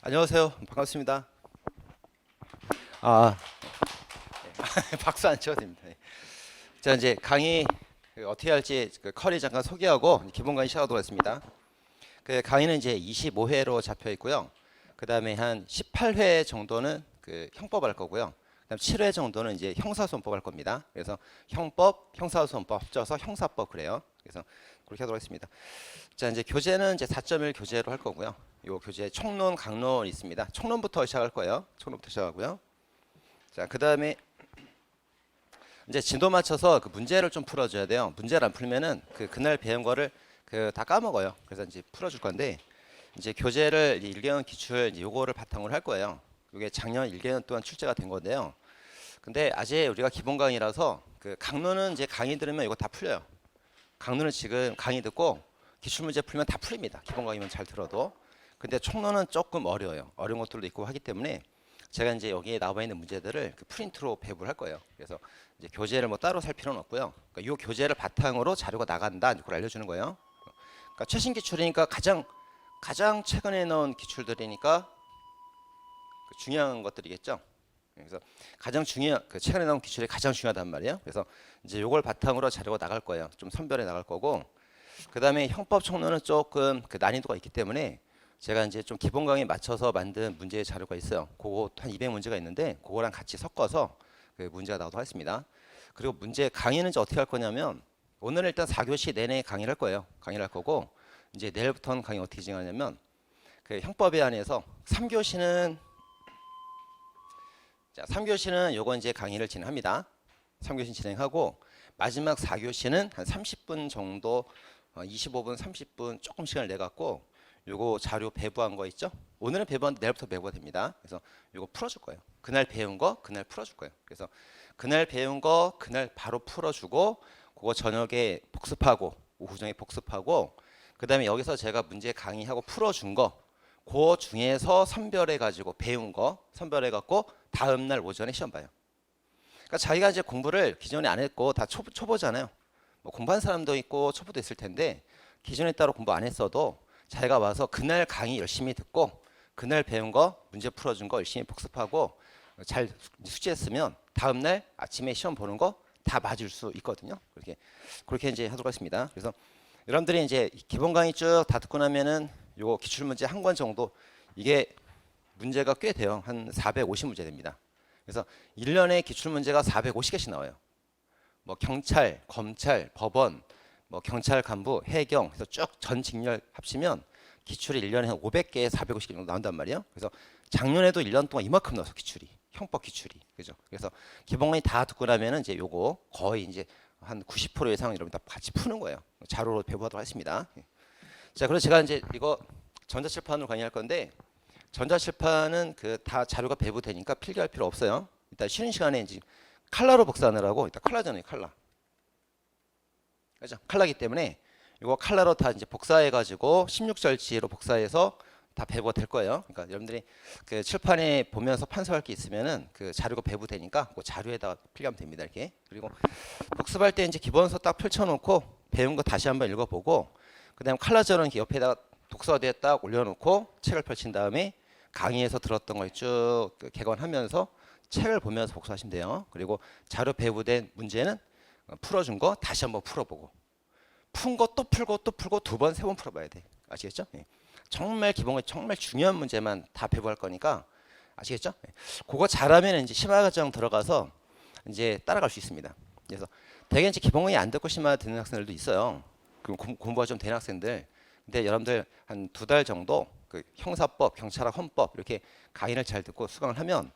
안녕하세요. 반갑습니다. 아, 박수 안 쳐도 됩니다. 자, 이제 강의 어떻게 할지 커리 잠깐 소개하고 기본 강의 시작하도록 하겠습니다. 강의는 이제 25회로 잡혀 있고요. 그 다음에 한 18회 정도는 형법 할 거고요. 그다음 7회 정도는 이제 형사소송법 할 겁니다. 그래서 형법, 형사소송법 합쳐서 형사법 그래요. 그래서 그렇게 하도록 하겠습니다. 자, 이제 교재는 이제 4.1 교재로 할 거고요. 요 교재 총론, 강론 있습니다. 총론부터 시작할 거예요. 총론부터 시작하고요. 자, 그 다음에 이제 진도 맞춰서 문제를 좀 풀어줘야 돼요. 문제를 안 풀면은 그날 배운 거를 다 까먹어요. 그래서 이제 풀어줄 건데 이제 교재를 1개년 기출 이제 요거를 바탕으로 할 거예요. 이게 작년 1개년 동안 출제가 된 건데요. 근데 아직 우리가 기본 강의라서 강론은 이제 강의 들으면 이거 다 풀려요. 강론은 지금 강의 듣고 기출 문제 풀면 다 풀립니다. 기본 강의만 잘 들어도. 근데 총론은 조금 어려워요. 어려운 것들도 있고 하기 때문에 제가 이제 여기에 나와 있는 문제들을 프린트로 배부를 할 거예요. 그래서 이제 교재를 뭐 따로 살 필요는 없고요. 그러니까 이 교재를 바탕으로 자료가 나간다. 그걸 알려주는 거예요. 그러니까 최신 기출이니까 가장 최근에 나온 기출들이니까 중요한 것들이겠죠. 그래서 가장 중요한 최근에 나온 기출이 가장 중요하단 말이에요. 그래서 이제 이걸 바탕으로 자료가 나갈 거예요. 좀 선별해 나갈 거고. 그 다음에 형법 총론은 조금 난이도가 있기 때문에 제가 이제 좀 기본 강의에 맞춰서 만든 문제 자료가 있어요. 그거 한 200문제가 있는데 그거랑 같이 섞어서 문제가 나오도록 하겠습니다. 그리고 문제 강의는 이제 어떻게 할 거냐면 오늘은 일단 4교시 내내 강의를 할 거예요. 강의를 할 거고 이제 내일부터는 강의 어떻게 진행하냐면 형법에 한해서 3교시는 자, 3교시는 요거 이제 강의를 진행합니다. 3교시 진행하고 마지막 4교시는 한 30분 정도 25분 30분 조금 시간을 내 갖고 요거 자료 배부한 거 있죠? 오늘은 배부한데 내일부터 배부가 됩니다. 그래서 요거 풀어줄 거예요. 그날 배운 거 그날 풀어줄 거예요. 그래서 그날 배운 거 그날 바로 풀어주고 그거 저녁에 복습하고 오후 저녁에 복습하고 그 다음에 여기서 제가 문제 강의하고 풀어준 거 그 중에서 선별해 가지고 배운 거 선별해 갖고 다음날 오전에 시험 봐요. 그러니까 자기가 이제 공부를 기존에 안 했고 다 초보잖아요. 뭐 공부한 사람도 있고 초보도 있을 텐데 기존에 따로 공부 안 했어도 자기가 와서 그날 강의 열심히 듣고 그날 배운 거 문제 풀어준 거 열심히 복습하고 잘 숙지했으면 다음날 아침에 시험 보는 거 다 맞을 수 있거든요. 그렇게 이제 하도록 하겠습니다. 그래서 여러분들이 이제 기본 강의 쭉 다 듣고 나면은 요거 기출 문제 한 권 정도 이게 문제가 꽤 돼요. 한 450문제 됩니다. 그래서 1년에 기출 문제가 450개씩 나와요. 뭐 경찰, 검찰, 법원, 뭐 경찰 간부, 해경 그래서 쭉 전 직렬 합치면 기출이 1년에 한 500개에 450개 정도 나온단 말이에요. 그래서 작년에도 1년 동안 이만큼 나와서 기출이 형법 기출이 그죠? 그래서 기본 강의 다 듣고 나면은 이제 요거 거의 이제 한 90% 이상 여러분 다 같이 푸는 거예요. 자료로 배부하도록 하겠습니다. 자, 그래서 제가 이제 이거 전자칠판으로 강의할 건데 전자칠판은 다 자료가 배부되니까 필기할 필요 없어요. 일단 쉬는 시간에 이제 칼라로 복사하느라고 일단 칼라잖아요, 칼라. 그죠? 칼라기 때문에 이거 칼라로 다 이제 복사해가지고 16절지로 복사해서 다 배부가 될 거예요. 그러니까 여러분들이 칠판에 보면서 판서할 게 있으면은 자료가 배부되니까 그 자료에다가 필기하면 됩니다. 이렇게. 그리고 복습할 때 이제 기본서 딱 펼쳐놓고 배운 거 다시 한번 읽어보고 그다음 칼라저는 이렇게 옆에다가 독서대에 딱 올려놓고 책을 펼친 다음에 강의에서 들었던 걸 쭉 개관하면서 책을 보면서 복습하시면 돼요. 그리고 자료 배부된 문제는 풀어준 거 다시 한번 풀어보고 푼 거 또 풀고 또 풀고 두 번, 세 번 풀어봐야 돼. 아시겠죠? 네. 정말 기본이 정말 중요한 문제만 다 배부할 거니까 아시겠죠? 네. 그거 잘하면 이제 심화 과정 들어가서 이제 따라갈 수 있습니다. 그래서 대개 이제 기본이 안 듣고 심화 듣는 학생들도 있어요. 그럼 공부가 좀 되는 학생들. 근데 여러분들 한 2달 정도 형사법, 경찰학, 헌법 이렇게 강의를 잘 듣고 수강을 하면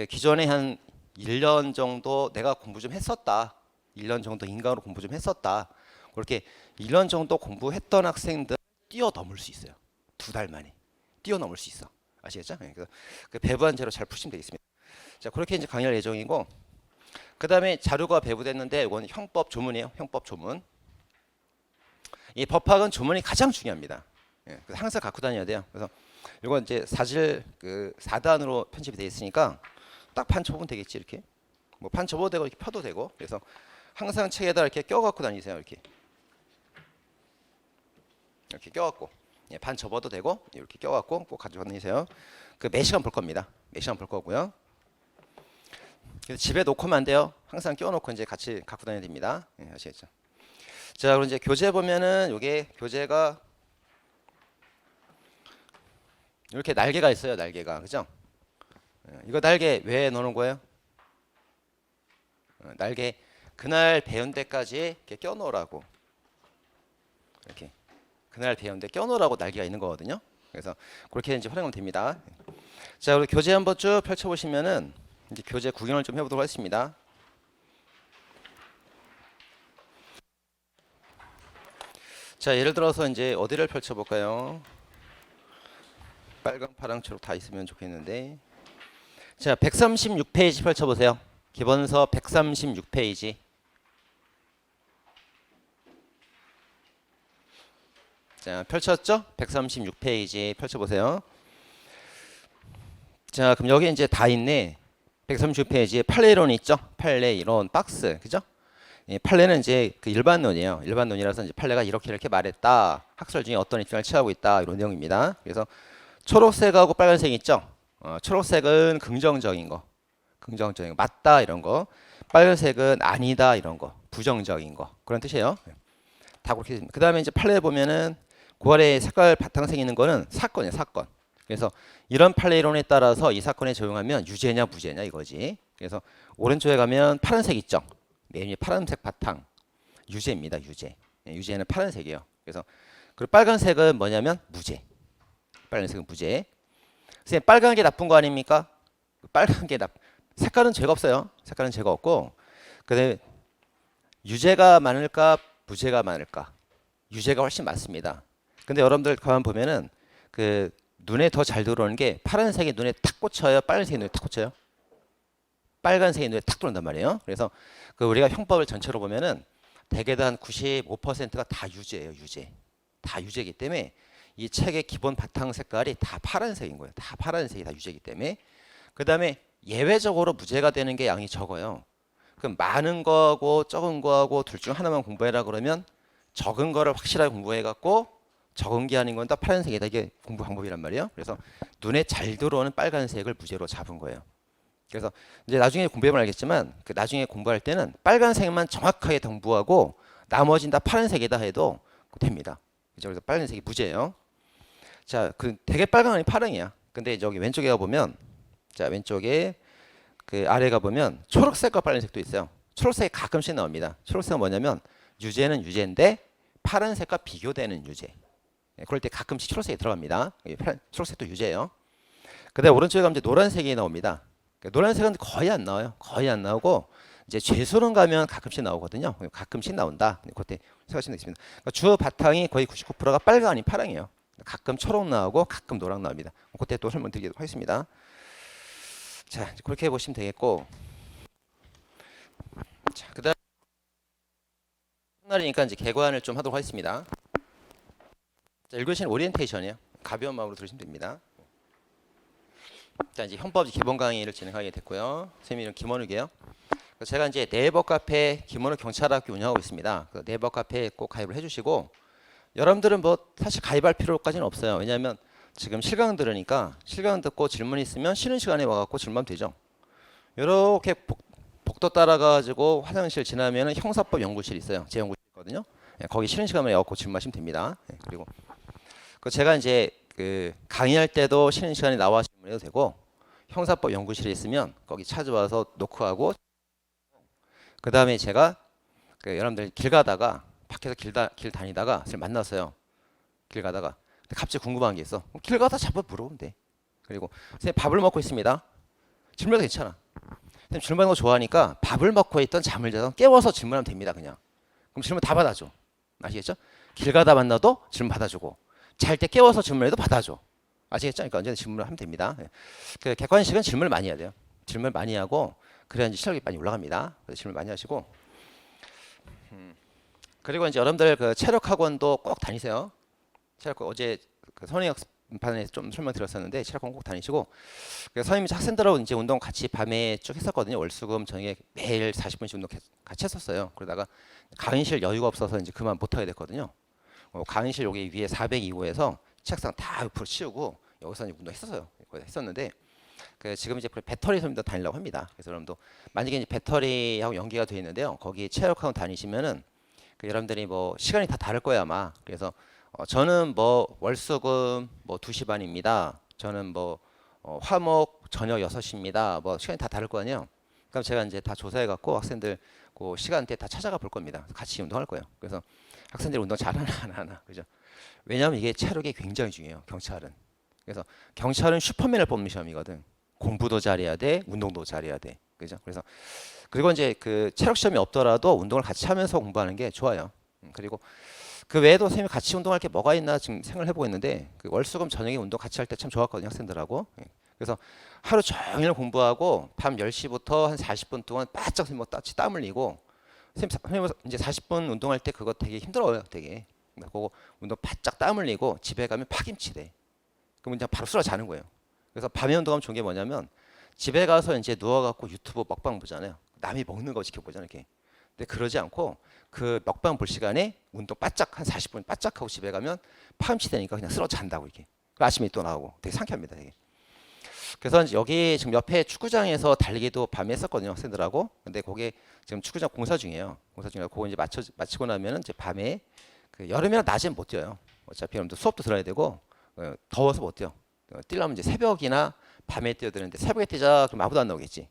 기존에 한 1년 정도 내가 공부 좀 했었다. 1년 정도 인강으로 공부 좀 했었다. 그렇게 1년 정도 공부했던 학생들 뛰어넘을 수 있어요. 2달 만에 뛰어넘을 수 있어. 아시겠죠? 네, 그래서 배부한 제로 잘 푸시면 되겠습니다. 자, 그렇게 이제 강의할 예정이고 그 다음에 자료가 배부됐는데 이건 형법 조문이에요. 형법 조문. 이 법학은 조문이 가장 중요합니다. 예, 그래서 항상 갖고 다녀야 돼요. 그래서 이건 이제 사실 4단으로 편집이 되어 있으니까 딱 판쳐보면 되겠지 이렇게. 뭐 판쳐도 되고 이렇게 펴도 되고. 그래서 항상 책에다 이렇게 껴갖고 다니세요. 이렇게 껴갖고. 예, 반 접어도 되고 이렇게 껴갖고 꼭 가지고 다니세요. 그 매 시간 볼 겁니다. 매 시간 볼 거고요. 그래서 집에 놓고만 안 돼요. 항상 껴놓고 이제 같이 갖고 다녀야 됩니다. 예, 아시겠죠? 자, 그럼 이제 교재 보면은 요게 교재가 이렇게 날개가 있어요. 날개가, 그죠? 예, 이거 날개 왜 넣는 거예요? 날개 그날 배운 데까지 이렇게 껴놓으라고. 이렇게 그날 배운 데 껴놓으라고 날개가 있는 거거든요. 그래서 그렇게 이제 활용하면 됩니다. 자, 우리 교재 한번 쭉 펼쳐보시면은 이제 교재 구경을 좀 해보도록 하겠습니다. 자, 예를 들어서 이제 어디를 펼쳐볼까요? 빨강, 파랑, 초록 다 있으면 좋겠는데. 자, 136페이지 펼쳐보세요. 기본서 136페이지. 자, 펼쳤죠? 136페이지 펼쳐보세요. 자, 그럼 여기 이제 다 있네. 136페이지에 판례이론 있죠? 판례이론 박스, 그죠? 예, 판례는 이제 그 일반론이에요. 일반론이라서 이제 판례가 이렇게 말했다. 학설 중에 어떤 입장을 취하고 있다. 이런 내용입니다. 그래서 초록색하고 빨간색 있죠? 초록색은 긍정적인 거, 긍정적인 거, 맞다 이런 거. 빨간색은 아니다 이런 거, 부정적인 거. 그런 뜻이에요. 다 그렇게 됩니다. 그 다음에 이제 판례 보면은 그 아래 색깔 바탕색 있는 거는 사건이에요, 사건. 그래서 이런 판례 이론에 따라서 이 사건에 적용하면 유죄냐 무죄냐 이거지. 그래서 오른쪽에 가면 파란색 있죠. 맨 위에 파란색 바탕 유죄입니다. 유죄. 유죄는 파란색이에요. 그래서 그리고 빨간색은 뭐냐면 무죄. 빨간색은 무죄. 선생님 빨간 게 나쁜 거 아닙니까? 빨간 게 색깔은 죄가 없어요. 색깔은 죄가 없고. 근데 유죄가 많을까 무죄가 많을까? 유죄가 훨씬 많습니다. 근데 여러분들 가만 보면은 그 눈에 더 잘 들어오는 게 파란색이 눈에 탁 꽂혀요. 빨간색이 눈에 탁 꽂혀요. 빨간색이 눈에 탁 들어온단 말이에요. 그래서 그 우리가 형법을 전체로 보면은 대개 한 95%가 다 유죄예요. 유죄. 다 유죄이기 때문에 이 책의 기본 바탕 색깔이 다 파란색인 거예요. 다 파란색이 다 유죄이기 때문에. 그 다음에 예외적으로 무죄가 되는 게 양이 적어요. 그럼 많은 거하고 적은 거하고 둘 중 하나만 공부해라 그러면 적은 거를 확실하게 공부해갖고 적은 게 아닌 건 다 파란색이다. 이게 공부 방법이란 말이에요. 그래서 눈에 잘 들어오는 빨간색을 무죄로 잡은 거예요. 그래서 이제 나중에 공부해보면 알겠지만 그 나중에 공부할 때는 빨간색만 정확하게 공부하고 나머지는 다 파란색이다 해도 됩니다. 그래서 빨간색이 무죄예요. 자, 그 되게 빨강 아니 파랑이야. 근데 저기 왼쪽에 가보면 자 왼쪽에 그 아래 가보면 초록색과 빨간색도 있어요. 초록색이 가끔씩 나옵니다. 초록색은 뭐냐면 유죄는 유죄인데 파란색과 비교되는 유죄. 그럴 때 가끔씩 초록색이 들어갑니다. 초록색도 유죄예요. 그다음에 오른쪽에 가면 이제 노란색이 나옵니다. 노란색은 거의 안 나와요. 거의 안 나오고 이제 죄수론 가면 가끔씩 나오거든요. 가끔씩 나온다. 그때 생각하시면 되겠습니다. 그러니까 주 바탕이 거의 99%가 빨강 아닌 파랑이에요. 가끔 초록 나오고 가끔 노랑 나옵니다. 그때 또 설명드리도록 하겠습니다. 자, 그렇게 보시면 되겠고. 자, 그다음 첫날이니까 이제 개관을 좀 하도록 하겠습니다. 자, 1교시는 오리엔테이션이에요. 가벼운 마음으로 들으시면 됩니다. 자, 이제 형법 기본 강의를 진행하게 됐고요. 선생님 이름 김원욱이에요. 제가 이제 네이버 카페 김원욱 경찰학교 운영하고 있습니다. 그 네이버 카페에 꼭 가입을 해주시고 여러분들은 뭐 사실 가입할 필요까지는 없어요. 왜냐하면 지금 실강 들으니까 실강 듣고 질문 있으면 쉬는 시간에 와갖고 질문하면 되죠. 이렇게 복도 따라가지고 화장실 지나면 형사법 연구실 있어요. 제 연구실 있거든요. 거기 쉬는 시간에 와갖고 질문하시면 됩니다. 그리고 제가 이제 그 강의할 때도 쉬는 시간에 나와 질문해도 되고 형사법 연구실에 있으면 거기 찾아와서 노크하고 그 다음에 제가 그 여러분들 길 가다가 밖에서 길 다니다가 선생님 만났어요. 길 가다가 근데 갑자기 궁금한 게 있어. 길 가다 잡아 물어보면 돼. 그리고 선생님 밥을 먹고 있습니다. 질문해도 괜찮아. 선생님 질문하는 거 좋아하니까 밥을 먹고 있던 잠을 자서 깨워서 질문하면 됩니다. 그냥. 그럼 질문 다 받아줘. 아시겠죠? 길 가다 만나도 질문 받아주고 잘 때 깨워서 질문해도 받아줘. 아시겠죠? 그러니까 언제든 질문을 하면 됩니다. 그 객관식은 질문을 많이 해야 돼요. 질문을 많이 하고 그래야 이제 실력이 많이 올라갑니다. 그래서 질문 많이 하시고 그리고 이제 여러분들 그 체력 학원도 꼭 다니세요. 체력 어제 그 선행학습판에 좀 설명드렸었는데 체력 학원 꼭 다니시고 선생님이 학생들하고 이제 운동 같이 밤에 쭉 했었거든요. 월수금 저녁에 매일 40분씩 운동 같이 했었어요. 그러다가 강의실 여유가 없어서 이제 그만 못하게 됐거든요. 강의실 여기 위에 402호에서 책상 다 옆으로 치우고 여기서 이제 운동했었어요. 거기서 했었는데 지금 이제 배터리 소님도 다니려고 합니다. 그래서 여러분도 만약에 이제 배터리하고 연계가 되어 있는데요. 거기 체력학원 다니시면은 여러분들이 뭐 시간이 다 다를 거예요 아마. 그래서 저는 뭐 월수금 뭐 2시 반입니다. 저는 뭐 화목 저녁 6시입니다. 뭐 시간이 다 다를 거 아니에요. 그럼 제가 이제 다 조사해 갖고 학생들 그 시간대 다 찾아가 볼 겁니다. 같이 운동할 거예요. 그래서 학생들이 운동 잘하나 안 하나 그죠? 왜냐하면 이게 체력이 굉장히 중요해요. 경찰은. 그래서 경찰은 슈퍼맨을 뽑는 시험이거든. 공부도 잘해야 돼, 운동도 잘해야 돼, 그죠? 그래서 그리고 이제 그 체력 시험이 없더라도 운동을 같이 하면서 공부하는 게 좋아요. 그리고 그 외에도 선생님이 같이 운동할 게 뭐가 있나 지금 생각을 해보고 있는데 그 월수금 저녁에 운동 같이 할 때 참 좋았거든요 학생들하고. 그래서 하루 종일 공부하고 밤 10시부터 한 40분 동안 바짝 뭐 땀 흘리고 선생님 이제 40분 운동할 때 그거 되게 힘들어요 되게. 그거 운동 바짝 땀 흘리고 집에 가면 파김치돼. 그럼 이제 바로 쓰러 자는 거예요. 그래서 밤에 운동하면 좋은 게 뭐냐면 집에 가서 이제 누워갖고 유튜브 먹방 보잖아요. 남이 먹는 거 지켜보잖아요. 이렇게. 근데 그러지 않고 그 먹방 볼 시간에 운동 바짝 한 40분 바짝 하고 집에 가면 파김치 되니까 그냥 쓰러 잔다고 이렇게. 아침에 또 나오고 되게 상쾌합니다. 되게. 그래서 이제 여기 지금 옆에 축구장에서 달리기도 밤에 했었거든요 학생들하고. 근데 그게 지금 축구장 공사 중이에요. 공사 중이라 그거 이제 마치고 나면은 이제 밤에 그 여름이나 낮엔 못 뛰어요. 어차피 여러분들 수업도 들어야 되고 더워서 못 뛰어. 뛰려면 이제 새벽이나 밤에 뛰어야 되는데 새벽에 뛰자 그럼 아무도 안 나오겠지.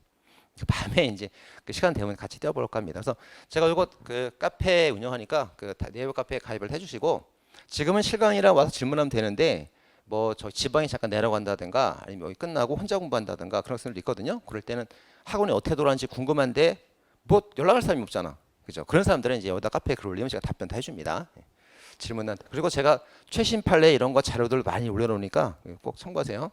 밤에 이제 그 시간 되면 같이 뛰어볼까 합니다. 그래서 제가 이거 그 카페 운영하니까 그 네이버 카페에 가입을 해주시고 지금은 실강이라 와서 질문하면 되는데 뭐 저 지방에 잠깐 내려간다든가 아니면 여기 끝나고 혼자 공부한다든가 그런 학생들도 있거든요. 그럴 때는 학원이 어떻게 돌아가는지 궁금한데 뭐 연락할 사람이 없잖아. 그죠? 그런 사람들은 이제 여기다 카페에 글 올리면 제가 답변 다 해줍니다. 질문한 그리고 제가 최신 판례 이런 거 자료들 많이 올려놓으니까 꼭 참고하세요.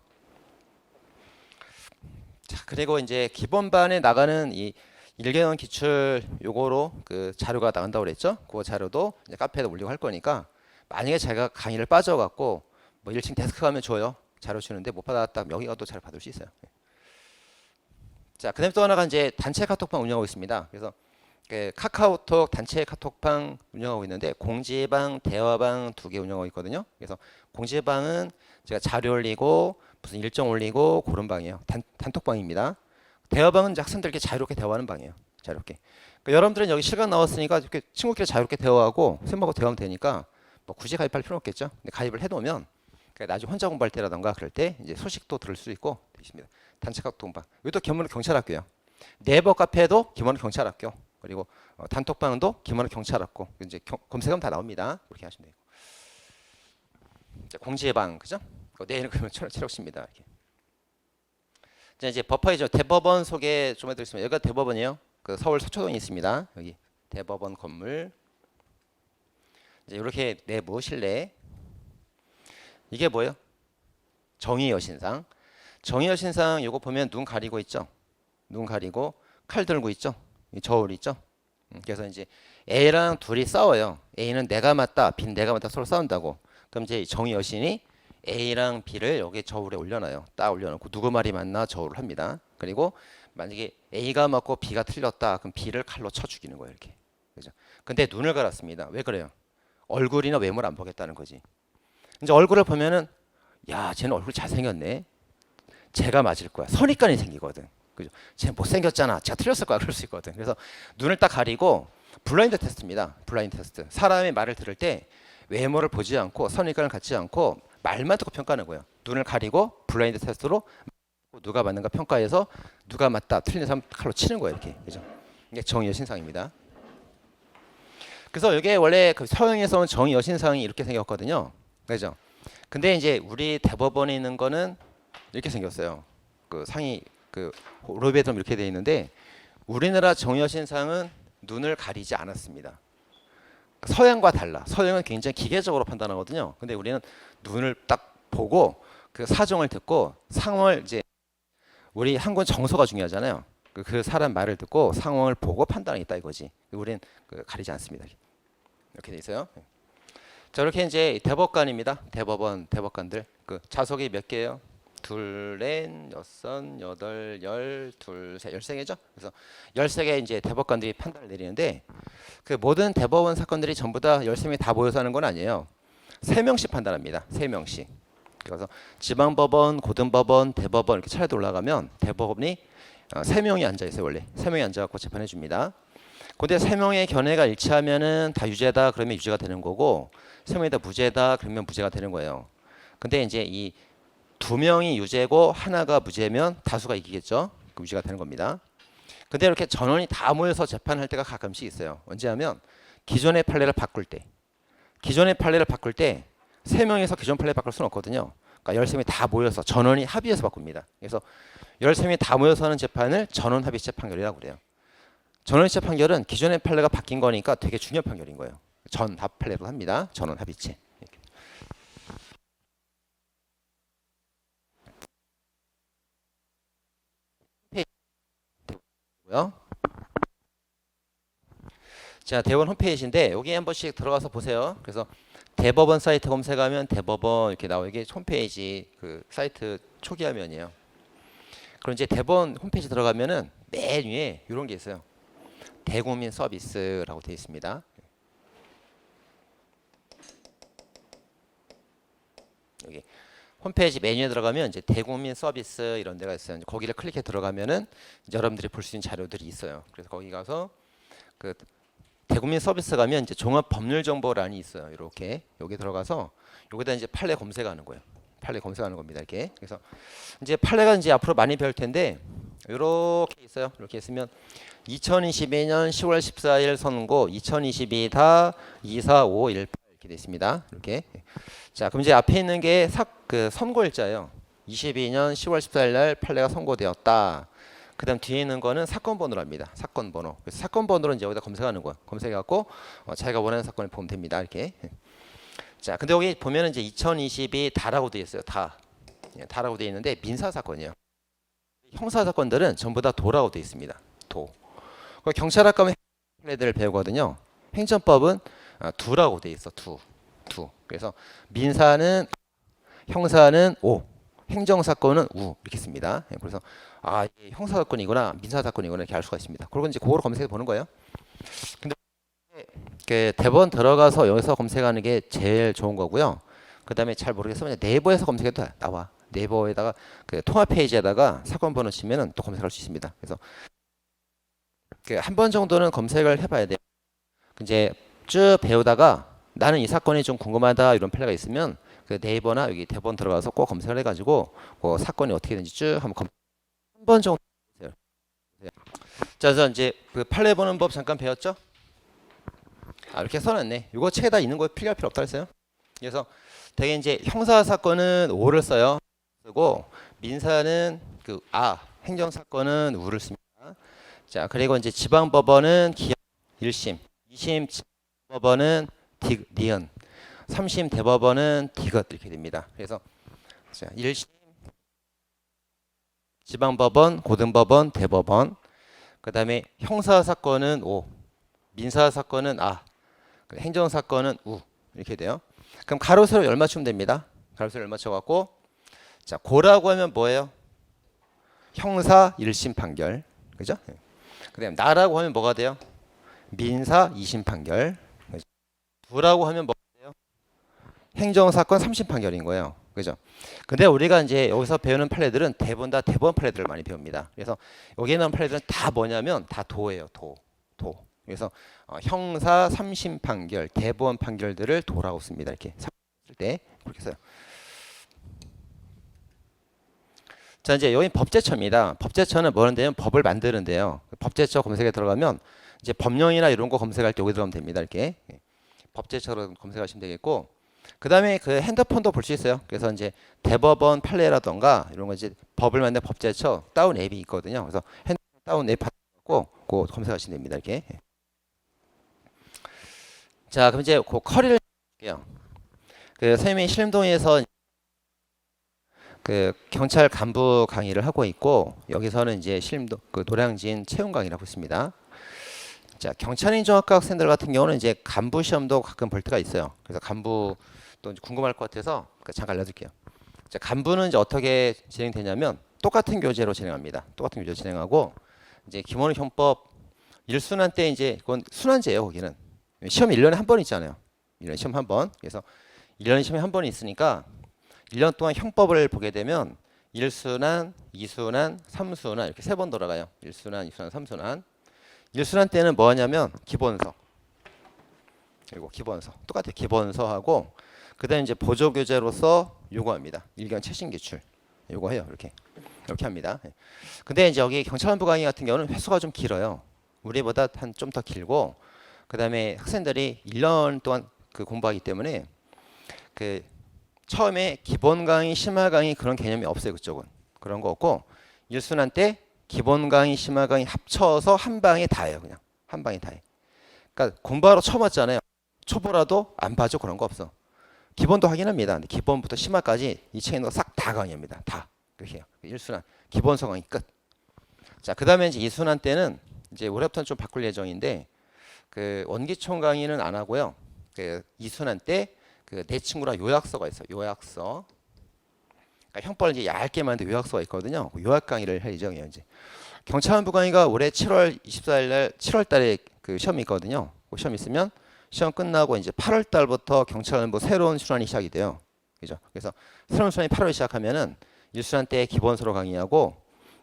자 그리고 이제 기본반에 나가는 이 1개년 기출 요거로 그 자료가 나간다고 그랬죠. 그 자료도 이제 카페에 올리고 할 거니까 만약에 제가 강의를 빠져갖고 뭐 1층 데스크 가면 줘요. 자료 주는데 못 받았다 여기 가도 잘 받을 수 있어요. 자 그다음에 또 하나가 이제 단체 카톡방 운영하고 있습니다. 그래서 그 카카오톡 단체 카톡방 운영하고 있는데 공지방, 대화방 2개 운영하고 있거든요. 그래서 공지방은 제가 자료 올리고 무슨 일정 올리고 그런 방이에요. 단톡방입니다. 대화방은 학생들께 자유롭게 대화하는 방이에요. 자유롭게. 그러니까 여러분들은 여기 실강 나왔으니까 이렇게 친구끼리 자유롭게 대화하고 선생님하고 대화하면 되니까 뭐 굳이 가입할 필요 없겠죠. 근데 가입을 해놓으면 그러니까 나중에 혼자 공부할 때라던가 그럴 때 이제 소식도 들을 수 있고 되십니다. 단체 카톡방. 이것도 김원호 경찰학교예요. 네이버 카페도 김원호 경찰학교. 그리고 단톡방도 김원호 경찰학교. 이제 검색하면 다 나옵니다. 그렇게 하시면 되고. 공지방 그죠? 내일은 그러면 체력시입니다. 이렇게. 자 이제 법화이죠. 대법원 소개 좀 해드리겠습니다. 여기가 대법원이에요. 그 서울 서초동에 있습니다. 여기 대법원 건물. 이제 이렇게 내부 실내. 이게 뭐예요? 정의여신상. 정의여신상 요거 보면 눈 가리고 있죠. 눈 가리고 칼 들고 있죠. 저울 있죠. 그래서 이제 A랑 둘이 싸워요. A는 내가 맞다, B는 내가 맞다 서로 싸운다고. 그럼 이제 정의여신이 A랑 B를 여기 저울에 올려놔요. 딱 올려놓고 누구 말이 맞나 저울을 합니다. 그리고 만약에 A가 맞고 B가 틀렸다, 그럼 B를 칼로 쳐 죽이는 거예요. 이렇게. 그죠? 근데 눈을 갈았습니다. 왜 그래요? 얼굴이나 외모를 안 보겠다는 거지. 이제 얼굴을 보면은 야, 쟤는 얼굴 잘생겼네. 쟤가 맞을 거야. 선입관이 생기거든. 그죠? 쟤 못생겼잖아. 제가 틀렸을 거야. 그럴 수 있거든. 그래서 눈을 딱 가리고 블라인드 테스트입니다. 블라인드 테스트. 사람의 말을 들을 때 외모를 보지 않고 선입관을 갖지 않고 말만 듣고 평가하는 거예요. 눈을 가리고 블라인드 테스트로 누가 맞는가 평가해서 누가 맞다 틀린 사람 칼로 치는 거예요. 이렇게. 그죠? 이게 정의여신상입니다. 그래서 이게 원래 그 서양에서 온 정의여신상이 이렇게 생겼거든요. 그죠? 근데 이제 우리 대법원에 있는 거는 이렇게 생겼어요. 그 상이 그 로베덤 이렇게 돼 있는데 우리나라 정의여신상은 눈을 가리지 않았습니다. 서양과 달라. 서양은 굉장히 기계적으로 판단하거든요. 근데 우리는 눈을 딱 보고 그 사정을 듣고 상황을 이제 우리 한국은 정서가 중요하잖아요. 그 사람 말을 듣고 상황을 보고 판단하겠다 이거지. 우리는 그 가리지 않습니다. 이렇게 돼 있어요. 자 이렇게 이제 대법관입니다. 대법원 대법관들 그 좌석이 몇 개예요? 둘, 넷, 여섯, 여덟, 열, 둘, 셋, 13개죠. 그래서 13개 이제 대법관들이 판단을 내리는데 그 모든 대법원 사건들이 전부 다 13명이 다 모여서 하는 건 아니에요. 3명씩 판단합니다. 3명씩. 그래서 지방법원, 고등법원, 대법원 이렇게 차례도 올라가면 대법원이 3명이 앉아 있어요. 원래 3명이 앉아갖고 재판해 줍니다. 근데 3명의 견해가 일치하면은 다 유죄다 그러면 유죄가 되는 거고 3명이 다 무죄다 그러면 무죄가 되는 거예요. 근데 이제 이 2명이 유죄고 하나가 무죄면 다수가 이기겠죠. 그 유죄가 되는 겁니다. 근데 이렇게 전원이 다 모여서 재판할 때가 가끔씩 있어요. 언제 하면 기존의 판례를 바꿀 때. 기존의 판례를 바꿀 때 3명에서 기존 판례 바꿀 수는 없거든요. 그러니까 13명이 다 모여서 전원이 합의해서 바꿉니다. 그래서 13명이 다 모여서 하는 재판을 전원 합의체 판결이라고 그래요. 전원 합의체 판결은 기존의 판례가 바뀐 거니까 되게 중요한 판결인 거예요. 전합 판례로 합니다. 전원 합의체. 자, 대법원 홈페이지인데 여기 한 번씩 들어가서 보세요. 그래서 대법원 사이트 검색하면 대법원 이렇게 나오고 이게 홈페이지 그 사이트 초기 화면이에요. 그럼 이제 대법원 홈페이지 들어가면은 맨 위에 이런 게 있어요. 대국민 서비스라고 되어 있습니다. 여기 홈페이지 메뉴에 들어가면 이제 대국민 서비스 이런 데가 있어요. 이제 거기를 클릭해 들어가면은 이제 여러분들이 볼 수 있는 자료들이 있어요. 그래서 거기 가서 그 대국민 서비스 가면 이제 종합 법률 정보란이 있어요. 이렇게 여기 들어가서 여기다 이제 판례 검색하는 거예요. 판례 검색하는 겁니다. 이렇게. 그래서 이제 판례가 이제 앞으로 많이 배울 텐데 이렇게 있어요. 이렇게 있으면 2022년 10월 14일 선고 2022다 24518 이렇게 돼 있습니다. 이렇게. 자, 그럼 이제 앞에 있는 게 그 선고일자예요. 22년 10월 14일 날 판례가 선고되었다. 그다음 뒤에 있는 거는 사건 번호랍니다. 사건 번호. 그래서 사건 번호를 이제 여기다 검색하는 거야. 검색해갖고 자기가 원하는 사건을 보면 됩니다. 이렇게. 자, 근데 여기 보면은 이제 2022 다라고 되어 있어요. 다. 다라고 되어 있는데 민사 사건이에요. 형사 사건들은 전부 다 도라고 되어 있습니다. 도. 경찰학 가면 판례들을 배우거든요. 행정법은 두라고 되어 있어. 두. 그래서 민사는 형사는 오. 행정사건은 우 이렇게 씁니다. 그래서 이게 형사사건이구나 민사사건이구나 이렇게 알 수가 있습니다. 그리고 이제 그거로 검색해 보는 거예요. 근데 그 대법원 들어가서 여기서 검색하는 게 제일 좋은 거고요. 그 다음에 잘 모르겠으면 네이버에서 검색해도 나와. 네이버에다가 그 통합 페이지에다가 사건 번호 치면은 또 검색할 수 있습니다. 그래서 한 번 정도는 검색을 해봐야 돼요. 이제 쭉 배우다가 나는 이 사건이 좀 궁금하다 이런 판례가 있으면 그 네이버나 여기 대법원 들어가서 꼭 검색을 해가지고 그 사건이 어떻게 되는지 쭉 한번 한 번 정도 보세요. 자, 그래서 이제 그 판례 보는 법 잠깐 배웠죠? 이렇게 써놨네. 이거 책에다 있는 거 필요할 필요 없다 했어요. 그래서 되게 이제 형사 사건은 오를 써요. 쓰고 민사는 그 행정 사건은 우를 씁니다. 자, 그리고 이제 지방법원은 기업 1심, 2심 법원은 니은, 3심 대법원은 디귿 이렇게 됩니다. 그래서 자, 1심 지방법원, 고등법원, 대법원. 그다음에 형사 사건은 오, 민사 사건은 행정 사건은 우 이렇게 돼요. 그럼 가로 세로 열 맞추면 됩니다. 가로 세로 열 맞춰 갖고 자, 고라고 하면 뭐예요? 형사 1심 판결. 그죠? 그다음에 나라고 하면 뭐가 돼요? 민사 2심 판결. 그죠? 부라고 하면 뭐가 돼요? 행정사건 3심 판결인 거예요. 그죠? 근데 우리가 이제 여기서 배우는 판례들은 대부분 다 대법원 판례들을 많이 배웁니다. 그래서 여기에 나온 판례들은 다 뭐냐면 다 도예요. 도. 그래서 형사 3심 판결, 대법원 판결들을 도라고 씁니다. 이렇게 쓸 때 그렇게 써요. 자, 이제 여기 법제처입니다. 법제처는 뭐는데요? 법을 만드는데요. 법제처 검색에 들어가면 이제 법령이나 이런 거 검색할 때 여기 들어가면 됩니다. 이렇게 법제처로 검색하시면 되겠고, 그 다음에 그 핸드폰도 볼 수 있어요. 그래서 이제 대법원 판례라던가 이런 거 이제 법을 만든 법제처 다운 앱이 있거든요. 그래서 핸드폰 다운 앱 받고 그거 검색하시면 됩니다. 이렇게. 자, 그럼 이제 그 커리를 할게요. 그 선생님이 신림동에서 그 경찰 간부 강의를 하고 있고, 여기서는 이제 신림동 그 노량진 채용 강의를 하고 있습니다. 자, 경찰인정학과 학생들 같은 경우는 이제 간부 시험도 가끔 볼 때가 있어요. 그래서 간부 또 궁금할 것 같아서 잠깐 알려드릴게요. 자, 간부는 이제 어떻게 진행되냐면 똑같은 교재로 진행합니다. 똑같은 교재 진행하고 이제 김원우 형법 1순환 때 이제 그건 순환제예요. 거기는 시험 1년에 한 번 있잖아요. 1년에 시험 한 번. 그래서 1년 시험이 한 번 있으니까 1년 동안 형법을 보게 되면 1순환, 2순환, 3순환 이렇게 세 번 돌아가요. 1순환, 2순환, 3순환. 1순환 때는 뭐 하냐면 기본서. 그리고 기본서. 똑같아요. 기본서하고 그다음에 이제 보조 교재로서 요구합니다. 일견 최신 기출. 요거 해요. 이렇게. 이렇게 합니다. 근데 이제 여기 경찰관부 강의 같은 경우는 횟수가 좀 길어요. 우리보다 한 좀 더 길고 그다음에 학생들이 1년 동안 그 공부하기 때문에 그 처음에 기본 강의, 심화 강의 그런 개념이 없어요. 그쪽은. 그런 거 없고 1순환 때 기본 강의, 심화 강의 합쳐서 한 방에 다 해요. 그냥 한 방에 다 해. 그러니까 공부하러 처음 왔잖아요. 초보라도 안 봐줘. 그런 거 없어. 기본도 하긴 합니다. 근데 기본부터 심화까지 이 책에 있는 거 싹 다 강의합니다. 다. 그렇게 해요. 1순환. 기본서 강의 끝. 자, 그다음에 이제 2순환 때는 이제 올해부터는 좀 바꿀 예정인데 그 원기총 강의는 안 하고요. 그 2순환 때 그 내 친구랑 요약서가 있어요. 요약서. 그러니까 형법을 이제 얇게 만든 요약서가 있거든요. 그 요약 강의를 할 예정이에요. 이제 경찰관부 강의가 올해 7월 24일 날 7월 달에 그 시험이 있거든요. 그 시험 있으면 시험 끝나고 이제 8월 달부터 경찰관부 새로운 순환이 시작이 돼요. 그죠? 그래서 새로운 순환이 8월에 시작하면은 1순환 때 기본서로 강의하고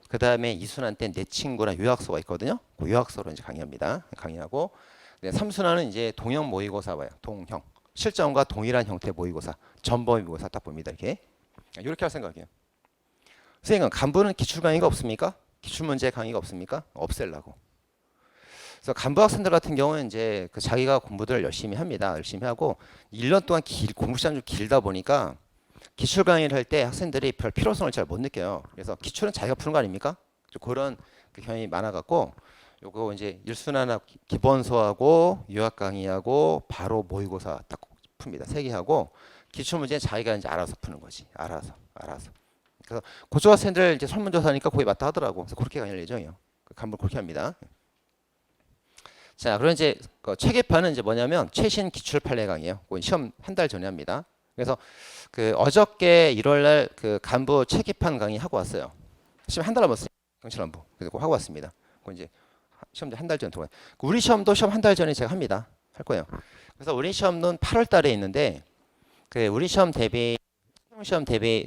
그 다음에 2순환 때 내 친구랑 요약서가 있거든요. 그 요약서로 이제 강의합니다. 강의하고 3순환은 이제 동형 모의고사 봐요. 동형. 실전과 동일한 형태 모의고사. 전범위 모의고사 딱 봅니다. 이렇게 할 생각이에요. 선생님, 간부는 기출 강의가 없습니까? 기출 문제 강의가 없습니까? 없애려고. 그래서 간부 학생들 같은 경우는 이제 그 자기가 공부들을 열심히 합니다. 열심히 하고 1년 동안 공부 시간이 좀 길다 보니까 기출 강의를 할 때 학생들이 별 필요성을 잘 못 느껴요. 그래서 기출은 자기가 푸는 거 아닙니까? 그런 그 경향이 많아갖고 요거 이제 1순환하고 기본서하고 요약 강의하고 바로 모의고사 딱 풉니다. 3개 하고 기출 문제는 자기가 이제 알아서 푸는 거지. 알아서. 그래서 고등학생들 이제 설문조사니까 거의 맞다 하더라고. 그래서 그렇게 강의할 예정이에요. 간부 그렇게 합니다. 자, 그럼 이제 그 체계판은 이제 뭐냐면 최신 기출 판례 강의예요. 시험 한 달 전에 합니다. 그래서 그 어저께 1월 날 그 간부 체계판 강의 하고 왔어요. 시험 한 달 남았어요. 경찰관부. 그래서 하고 왔습니다. 그 이제 시험 한 달 전에 들어가요. 우리 시험도 시험 한 달 전에 제가 합니다. 할 거예요. 그래서 우리 시험은 8월 달에 있는데 그 우리 시험 대비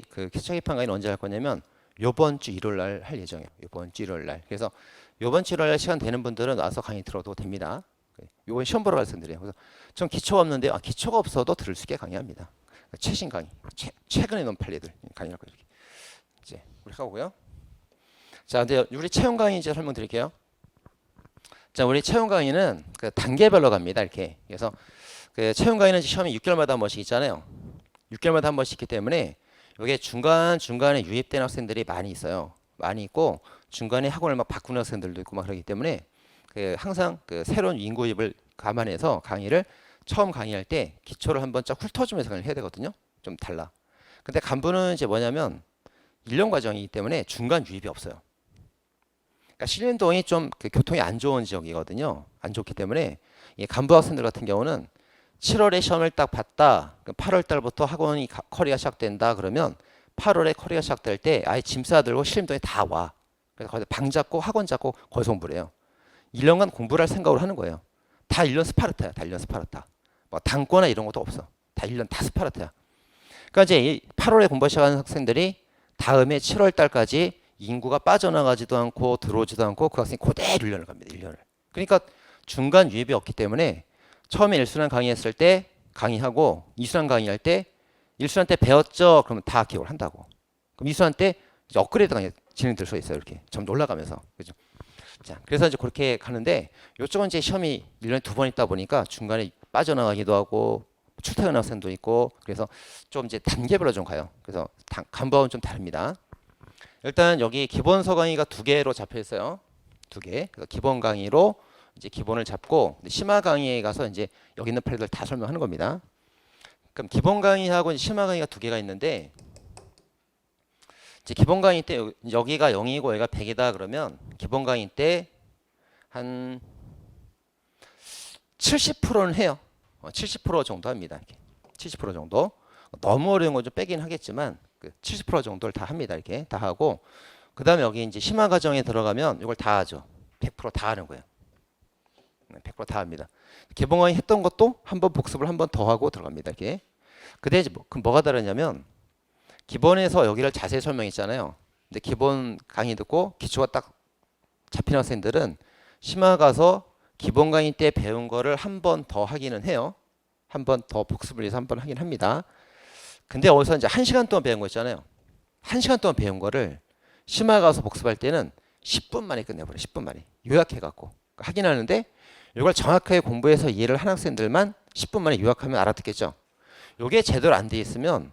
그 체계판 강의는 언제 할 거냐면 요번 주 일요일 날 할 예정이에요. 요번 주 일요일 날. 그래서 요번 주 일요일 날 시간 되는 분들은 와서 강의 들어도 됩니다. 요번 시험 보러 갈 분들이에요. 그래서 전 기초가 없는데 기초가 없어도 들을 수 있게 강의합니다. 최신 강의, 최근에 놓은 판례들 강의할 거예요. 이제 우리 하고요. 자, 근데 우리 채용 강의 이제 설명드릴게요. 자, 우리 채용 강의는 그 단계별로 갑니다. 이렇게. 그래서 그 채용 강의는 시험이 6개월마다 한 번씩 있잖아요. 6개월마다 한 번씩 있기 때문에 이게 중간에 유입된 학생들이 많이 있어요. 많이 있고 중간에 학원을 막 바꾸는 학생들도 있고 막 그러기 때문에 그 항상 그 새로운 인구 유입을 감안해서 강의를 처음 강의할 때 기초를 한번 쫙 훑어주면서 강의를 해야 되거든요. 좀 달라. 근데 간부는 이제 뭐냐면 1년 과정이기 때문에 중간 유입이 없어요. 그러니까 신림동이 좀 그 교통이 안 좋은 지역이거든요. 안 좋기 때문에 이 간부 학생들 같은 경우는 7월에 시험을 딱 봤다. 8월 달부터 학원이 커리가 시작된다. 그러면 8월에 커리가 시작될 때 아예 짐 싸들고 신림동에 다 와. 그래서 거기서 방 잡고 학원 잡고 거기서 공부를 해요. 1년간 공부를 할 생각으로 하는 거예요. 다 1년 스파르타야. 다 1년 스파르타. 뭐 당과나 이런 것도 없어. 다 1년 다 스파르타야. 그러니까 이제 8월에 공부 시작하는 학생들이 다음에 7월 달까지 인구가 빠져나가지도 않고 들어오지도 않고 그 학생이 그대로 1년을 갑니다. 1년을. 그러니까 중간 유입이 없기 때문에 처음에 1순환 강의했을 때 강의하고 2순환 강의할 때 1순환 때 배웠죠? 그러면 다 기억을 한다고. 그럼 2순환 때 이제 업그레이드 강의 진행될 수 있어요. 이렇게 점점 올라가면서. 그죠? 자, 그래서 이제 그렇게 가는데 이쪽은 이제 시험이 1년에 2번 있다 보니까 중간에 빠져나가기도 하고 출퇴근 학생도 있고 그래서 좀 이제 단계별로 좀 가요. 그래서 간부하고는 좀 다릅니다. 일단 여기 기본서 강의가 2개로 잡혀 있어요. 2개. 그래서 기본 강의로 이제 기본을 잡고 심화 강의에 가서 이제 여기 있는 판례들 다 설명하는 겁니다. 그럼 기본 강의하고 심화 강의가 2개가 있는데 이제 기본 강의 때 여기가 0이고 여기가 100이다 그러면 기본 강의 때 한 70%는 해요. 70% 정도 합니다. 이렇게. 70% 정도. 너무 어려운 건 좀 빼긴 하겠지만 70% 정도를 다 합니다. 이렇게 다 하고 그 다음에 여기 이제 심화 과정에 들어가면 이걸 다 하죠. 100% 다 하는 거예요. 100% 다 합니다. 기본 강의 했던 것도 한번 복습을 한 번 더 하고 들어갑니다. 이렇게. 근데 이제 그럼 뭐가 다르냐면 기본에서 여기를 자세히 설명했잖아요. 근데 기본 강의 듣고 기초가 딱 잡힌 학생들은 심화 가서 기본 강의 때 배운 거를 한 번 더 하기는 해요. 한 번 더 복습을 위해서 한 번 하긴 합니다. 근데 어디서 이제 1시간 동안 배운 거 있잖아요. 1시간 동안 배운 거를 심화 가서 복습할 때는 10분 만에 끝내버려요. 10분 만에. 요약해갖고. 하긴 하는데 이걸 정확하게 공부해서 이해를 한 학생들만 10분 만에 요약하면 알아듣겠죠. 이게 제대로 안 돼 있으면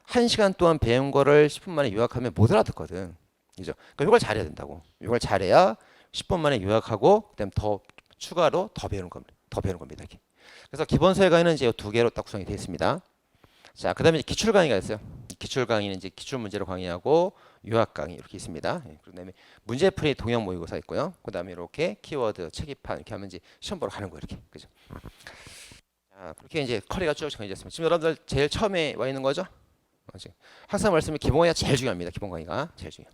1시간 동안 배운 거를 10분 만에 요약하면 못 알아듣거든. 그죠? 그러니까 이걸 잘해야 된다고. 이걸 잘해야 10분 만에 요약하고 그다음 더 추가로 더 배우는 겁니다. 더 배우는 겁니다. 이렇게. 그래서 기본서의 강의는 이제 두 개로 딱 구성이 되어 있습니다. 자, 그다음에 기출 강의가 있어요. 기출 강의는 이제 기출 문제로 강의하고 요약 강의 이렇게 있습니다. 그다음에 문제풀이 동영 모의고사 있고요. 그다음에 이렇게 키워드 책입판 이렇게 하면 이제 시험 보러 가는 거 이렇게. 그죠? 자, 그렇게 이제 커리가 쭉 정해졌습니다. 지금 여러분들 제일 처음에 와 있는 거죠? 항상 말씀이 기본 강의가 제일 중요합니다. 기본 강의가 제일 중요.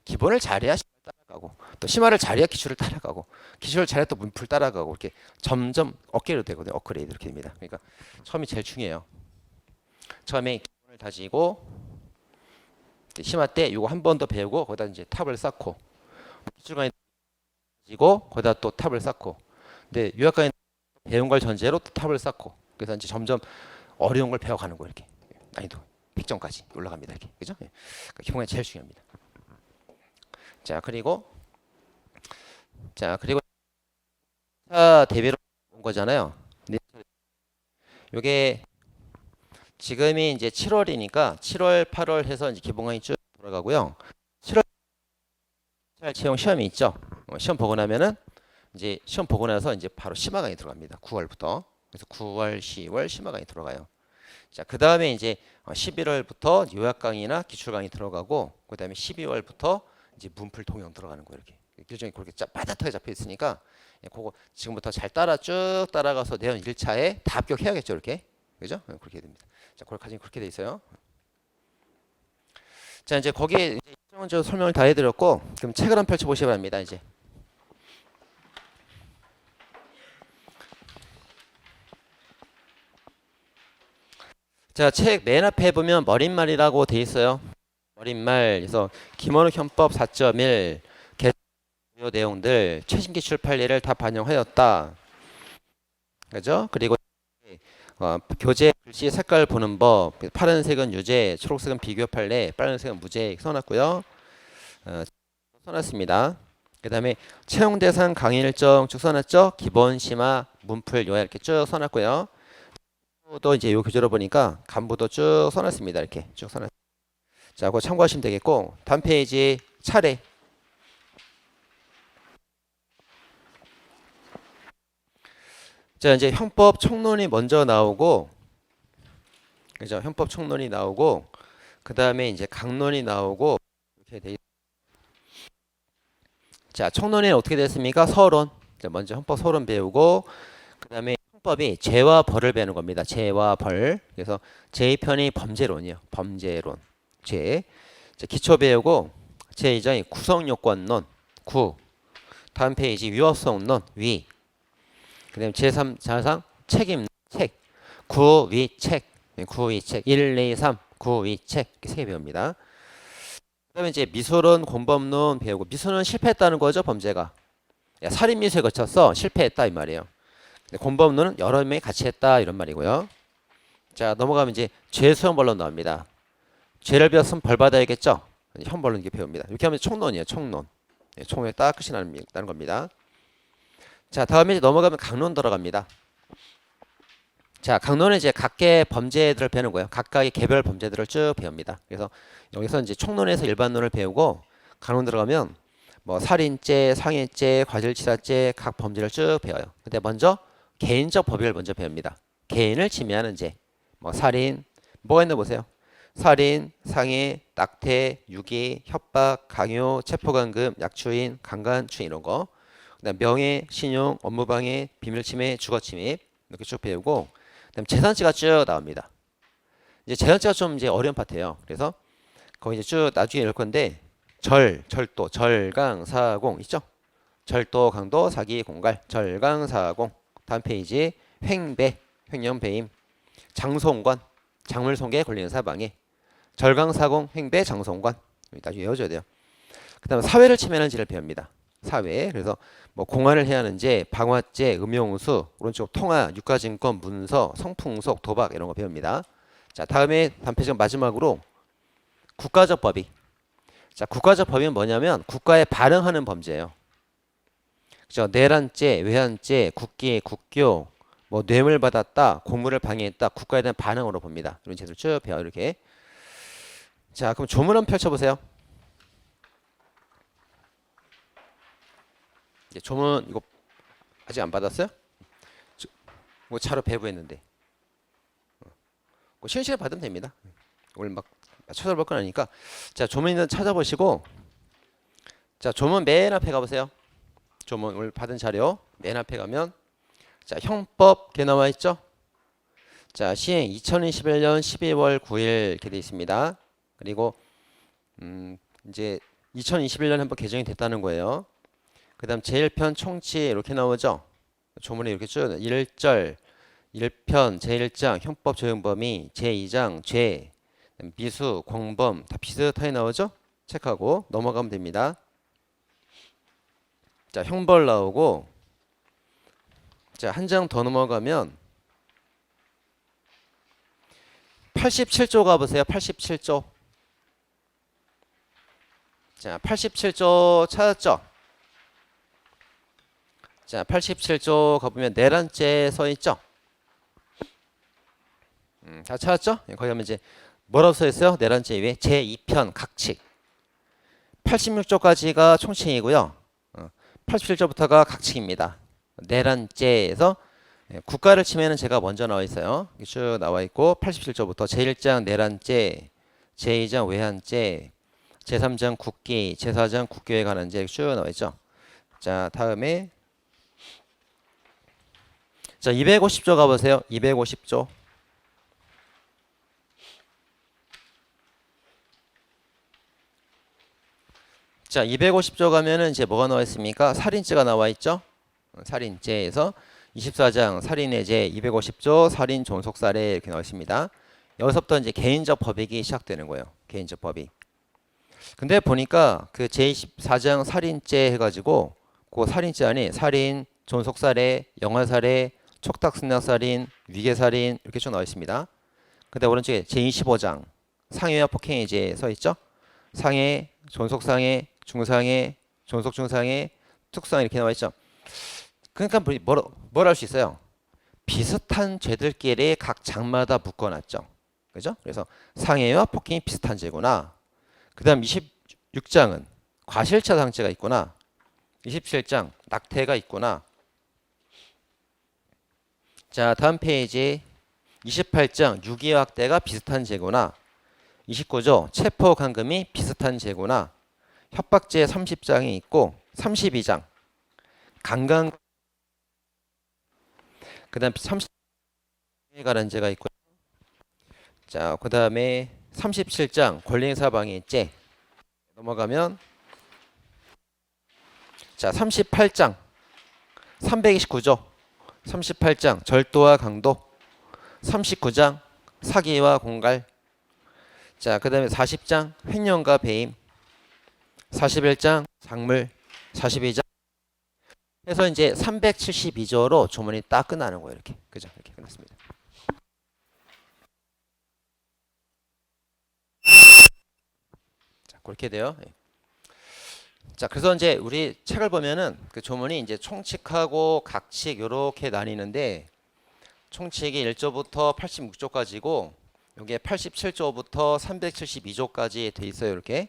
기본을 잘해야 심화를 따라가고 또 심화를 잘해야 기출을 따라가고 기출을 잘해야 또 문풀 따라가고 이렇게 점점 업그레이드 되거든요. 업그레이드 이렇게 됩니다. 그러니까 처음이 제일 중요해요. 처음에 기본을 다지고 심화 때 이거 한 번 더 배우고 거기다 이제 탑을 쌓고 기출 강의 다지고 거기다 또 탑을 쌓고 근데 요약 강의 배운 걸 전제로 또 탑을 쌓고 그래서 이제 점점 어려운 걸 배워가는 거 이렇게 난이도 100점까지 올라갑니다. 이렇게 그죠? 그러니까 기본 강의 제일 중요합니다. 자 그리고 대비로 온 거잖아요. 근데 요게 지금이 이제 7월이니까 7월, 8월 해서 이제 기본 강의 쭉 돌아가고요. 7월 채용 시험이 있죠. 시험 보고 나면은 이제 시험 보고 나서 이제 바로 심화 강의 들어갑니다. 9월부터. 그래서 9월, 10월 심화 강의 들어가요. 자, 그다음에 이제 11월부터 요약 강의나 기출 강의 들어가고 그다음에 12월부터 이제 문풀 동영 들어가는 거 이렇게. 규정이 그렇게 빠듯하게 잡혀 있으니까 그거 지금부터 잘 쭉 따라가서 내년 1차에 다 합격해야겠죠, 이렇게. 그죠? 그렇게 됩니다. 자, 그걸 그렇게 돼 있어요. 자, 이제 거기에 이제 설명을 다 해드렸고, 그럼 책을 한번 펼쳐보시기 바랍니다. 이제. 자, 책 맨 앞에 보면 머릿말이라고 돼 있어요. 머릿말. 그래서 김원욱 현법 4.1 주요 내용들 최신 기출 판례를 다 반영하였다. 그죠? 그리고 교재 글씨 색깔 보는 법, 파란색은 유죄, 초록색은 비교 판례, 빨간색은 무죄 써놨고요. 써놨습니다. 그 다음에 채용 대상 강의 일정 쭉 써놨죠. 기본 심화 문풀 요약 이렇게 쭉 써놨고요. 또 이제 요 교재로 보니까 간부도 쭉 써놨습니다. 이렇게 쭉 써놨. 자, 그거 참고하시면 되겠고 다음 페이지 차례. 자, 이제 형법 총론이 먼저 나오고, 그죠? 형법 총론이 나오고, 그 다음에 이제 강론이 나오고, 이렇게 돼. 자, 총론이 어떻게 됐습니까? 서론. 자, 먼저 형법 서론 배우고, 그 다음에 형법이 죄와 벌을 배우는 겁니다. 죄와 벌. 그래서 제2편이 범죄론이요. 범죄론. 죄. 자, 기초 배우고, 제2장이 구성요건론. 구. 다음 페이지 위법성론. 위. 그 다음에 제3자상 책임 책 구위책 1, 2, 3 구위책 이렇게 3개 배웁니다. 그 다음에 이제 미술은 공범론 배우고 미술은 실패했다는 거죠. 범죄가 살인 미수에 거쳐서 실패했다 이 말이에요. 공범론은 여러 명이 같이 했다 이런 말이고요. 자 넘어가면 이제 죄수형벌론 나옵니다. 죄를 배웠으면 벌 받아야겠죠. 형벌론 이렇게 배웁니다. 이렇게 하면 총론이에요. 총론. 총론에 딱 끝이 나는 겁니다. 자 다음에 이제 넘어가면 강론 들어갑니다. 자 강론은 이제 각계 범죄들을 배우는 거예요. 각각의 개별 범죄들을 쭉 배웁니다. 그래서 여기서 이제 총론에서 일반론을 배우고 강론 들어가면 뭐 살인죄, 상해죄, 과실치사죄 각 범죄를 쭉 배워요. 근데 먼저 개인적 법익을 먼저 배웁니다. 개인을 침해하는 죄, 뭐 살인, 뭐가 있나 보세요. 살인, 상해, 낙태, 유기, 협박, 강요, 체포감금, 약추인, 강간추인 이런 거. 그다음 명예, 신용, 업무방해, 비밀침해, 주거침입 이렇게 쭉 배우고 그다음 재산죄가 쭉 나옵니다. 이제 재산죄가 좀 이제 어려운 파트예요. 그래서 거기 이제 쭉 나중에 읽을 건데 절도, 절강사공 있죠? 절도, 강도, 사기, 공갈, 절강사공. 다음 페이지 횡배, 횡령배임, 장소홍관 작물송계 권리는 사방에 절강사공 횡배 장송관 나중에 외워줘야 돼요. 그 다음에 사회를 침해하는지를 배웁니다. 사회. 그래서 뭐 공화를 해야 하는지 방화죄, 음용수, 오른쪽 통화, 유가증권, 문서, 성풍속, 도박 이런 거 배웁니다. 자, 다음에 단편적 마지막으로 국가적 법의. 자, 국가적 법의는 뭐냐면 국가에 반응하는 범죄예요. 그죠? 내란죄, 외환죄, 국기, 국교, 뭐 뇌물 받았다, 공무를 방해했다, 국가에 대한 반응으로 봅니다. 이런 제도를 쭉 배워 이렇게. 자, 그럼 조문 한번 펼쳐보세요. 조문 이거 아직 안 받았어요? 뭐 차로 배부했는데. 쉬는 시간에 받으면 됩니다. 오늘 막 찾아볼 건 아니니까. 자, 조문 있는 찾아보시고. 자, 조문 맨 앞에 가보세요. 조문 오늘 받은 자료 맨 앞에 가면 자, 형법 게 나와 있죠? 자, 시행 2021년 12월 9일 이렇게 되어 있습니다. 그리고 이제 2021년에 한번 개정이 됐다는 거예요. 그다음 제1편 총치 이렇게 나오죠. 조문에 이렇게 쭉 1절 1편 제1장 형법 적용 범위 제2장 죄 미수 공범 다 비슷하게 나오죠. 체크하고 넘어가면 됩니다. 자, 형벌 나오고 자, 한 장 더 넘어가면 87조 가보세요. 87조. 자, 87조 찾았죠? 자, 87조 가보면 내란죄 써있죠? 다 찾았죠? 거기 가면 이제 뭐라고 써있어요? 내란죄 위에 제2편 각칙 86조까지가 총칙이고요. 87조부터가 각칙입니다. 내란죄에서 국가를 침해하는 죄가 먼저 나와 있어요. 쭉 나와 있고 87조부터 제1장 내란죄, 제2장 외환죄, 제3장 국기, 제4장 국교에 관한 죄 쭉 나와 있죠. 자, 다음에 자, 250조 가보세요. 250조. 자, 250조 가면은 이제 뭐가 나와 있습니까? 살인죄가 나와 있죠. 살인죄에서 24장 살인의 죄 250조 살인 존속살해 이렇게 나와 있습니다. 여기서부터 이제 개인적 법익이 시작되는 거예요. 개인적 법익. 근데 보니까 그 제24장 살인죄 해가지고 그 살인죄 안에 살인, 존속살해, 영아살해, 촉탁승낙살인, 위계살인 이렇게 쭉 나와 있습니다. 근데 오른쪽에 제25장 상해와 폭행의 죄 써 있죠. 상해, 존속상해, 중상해, 존속중상해, 특상해 이렇게 나와 있죠. 그러니까 뭘 할 수 있어요? 비슷한 죄들끼리 각 장마다 묶어놨죠. 그죠? 그래서 상해와 폭행이 비슷한 죄구나. 그 다음 26장은 과실차상죄가 있구나. 27장 낙태가 있구나. 자, 다음 페이지 28장 유기학대가 비슷한 죄구나. 29조 체포감금이 비슷한 죄구나. 협박죄 30장이 있고 32장 강간 그 다음 30장에 관한 죄가 있고 자, 그 다음에 37장 권리행사 방해죄 넘어가면 자, 38장 329조 38장 절도와 강도 39장 사기와 공갈 자, 그 다음에 40장 횡령과 배임 41장 작물 42장 해서 이제 372조로 조문이 딱 끝나는 거예요. 이렇게 그죠? 이렇게 끝났습니다. 자, 그렇게 돼요. 자, 그래서 이제 우리 책을 보면은 그 조문이 이제 총칙하고 각칙 이렇게 나뉘는데 총칙이 1조부터 86조까지고 여기에 87조부터 372조까지 돼 있어요. 이렇게.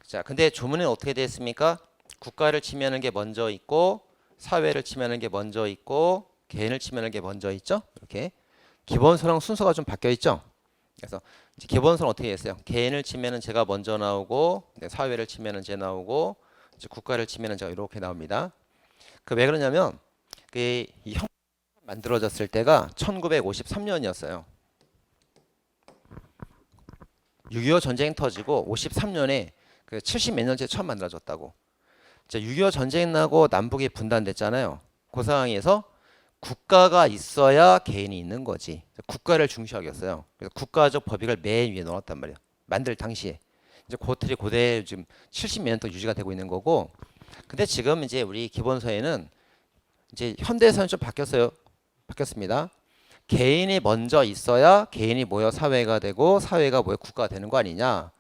자, 근데 조문은 어떻게 되어 있습니까? 국가를 침해하는 게 먼저 있고 사회를 침해하는 게 먼저 있고 개인을 침해하는 게 먼저 있죠. 이렇게 기본서랑 순서가 좀 바뀌어 있죠. 그래서 이제 기본서는 어떻게 했어요? 개인을 침해하는 죄가 먼저 나오고 사회를 침해하는 죄 나오고 이제 국가를 침해하는 죄가 이렇게 나옵니다. 그 왜 그러냐면 이 형 만들어졌을 때가 1953년이었어요. 6.25 전쟁 터지고 53년에 그 70 몇 년째 처음 만들어졌다고. 자, 6.25 전쟁 나고 남북이 분단됐잖아요. 그 상황에서 국가가 있어야 개인이 있는 거지. 국가를 중시하게 했어요. 그래서 국가적 법익을 맨 위에 넣었단 말이야. 만들 당시에. 이제 그것들이 고대 지금 70몇 년 동안 유지가 되고 있는 거고. 근데 지금 이제 우리 기본서에는 이제 현대에서는 좀 바뀌었어요. 바뀌었습니다. 개인이 먼저 있어야 개인이 모여 사회가 되고 사회가 모여 국가가 되는 거 아니냐.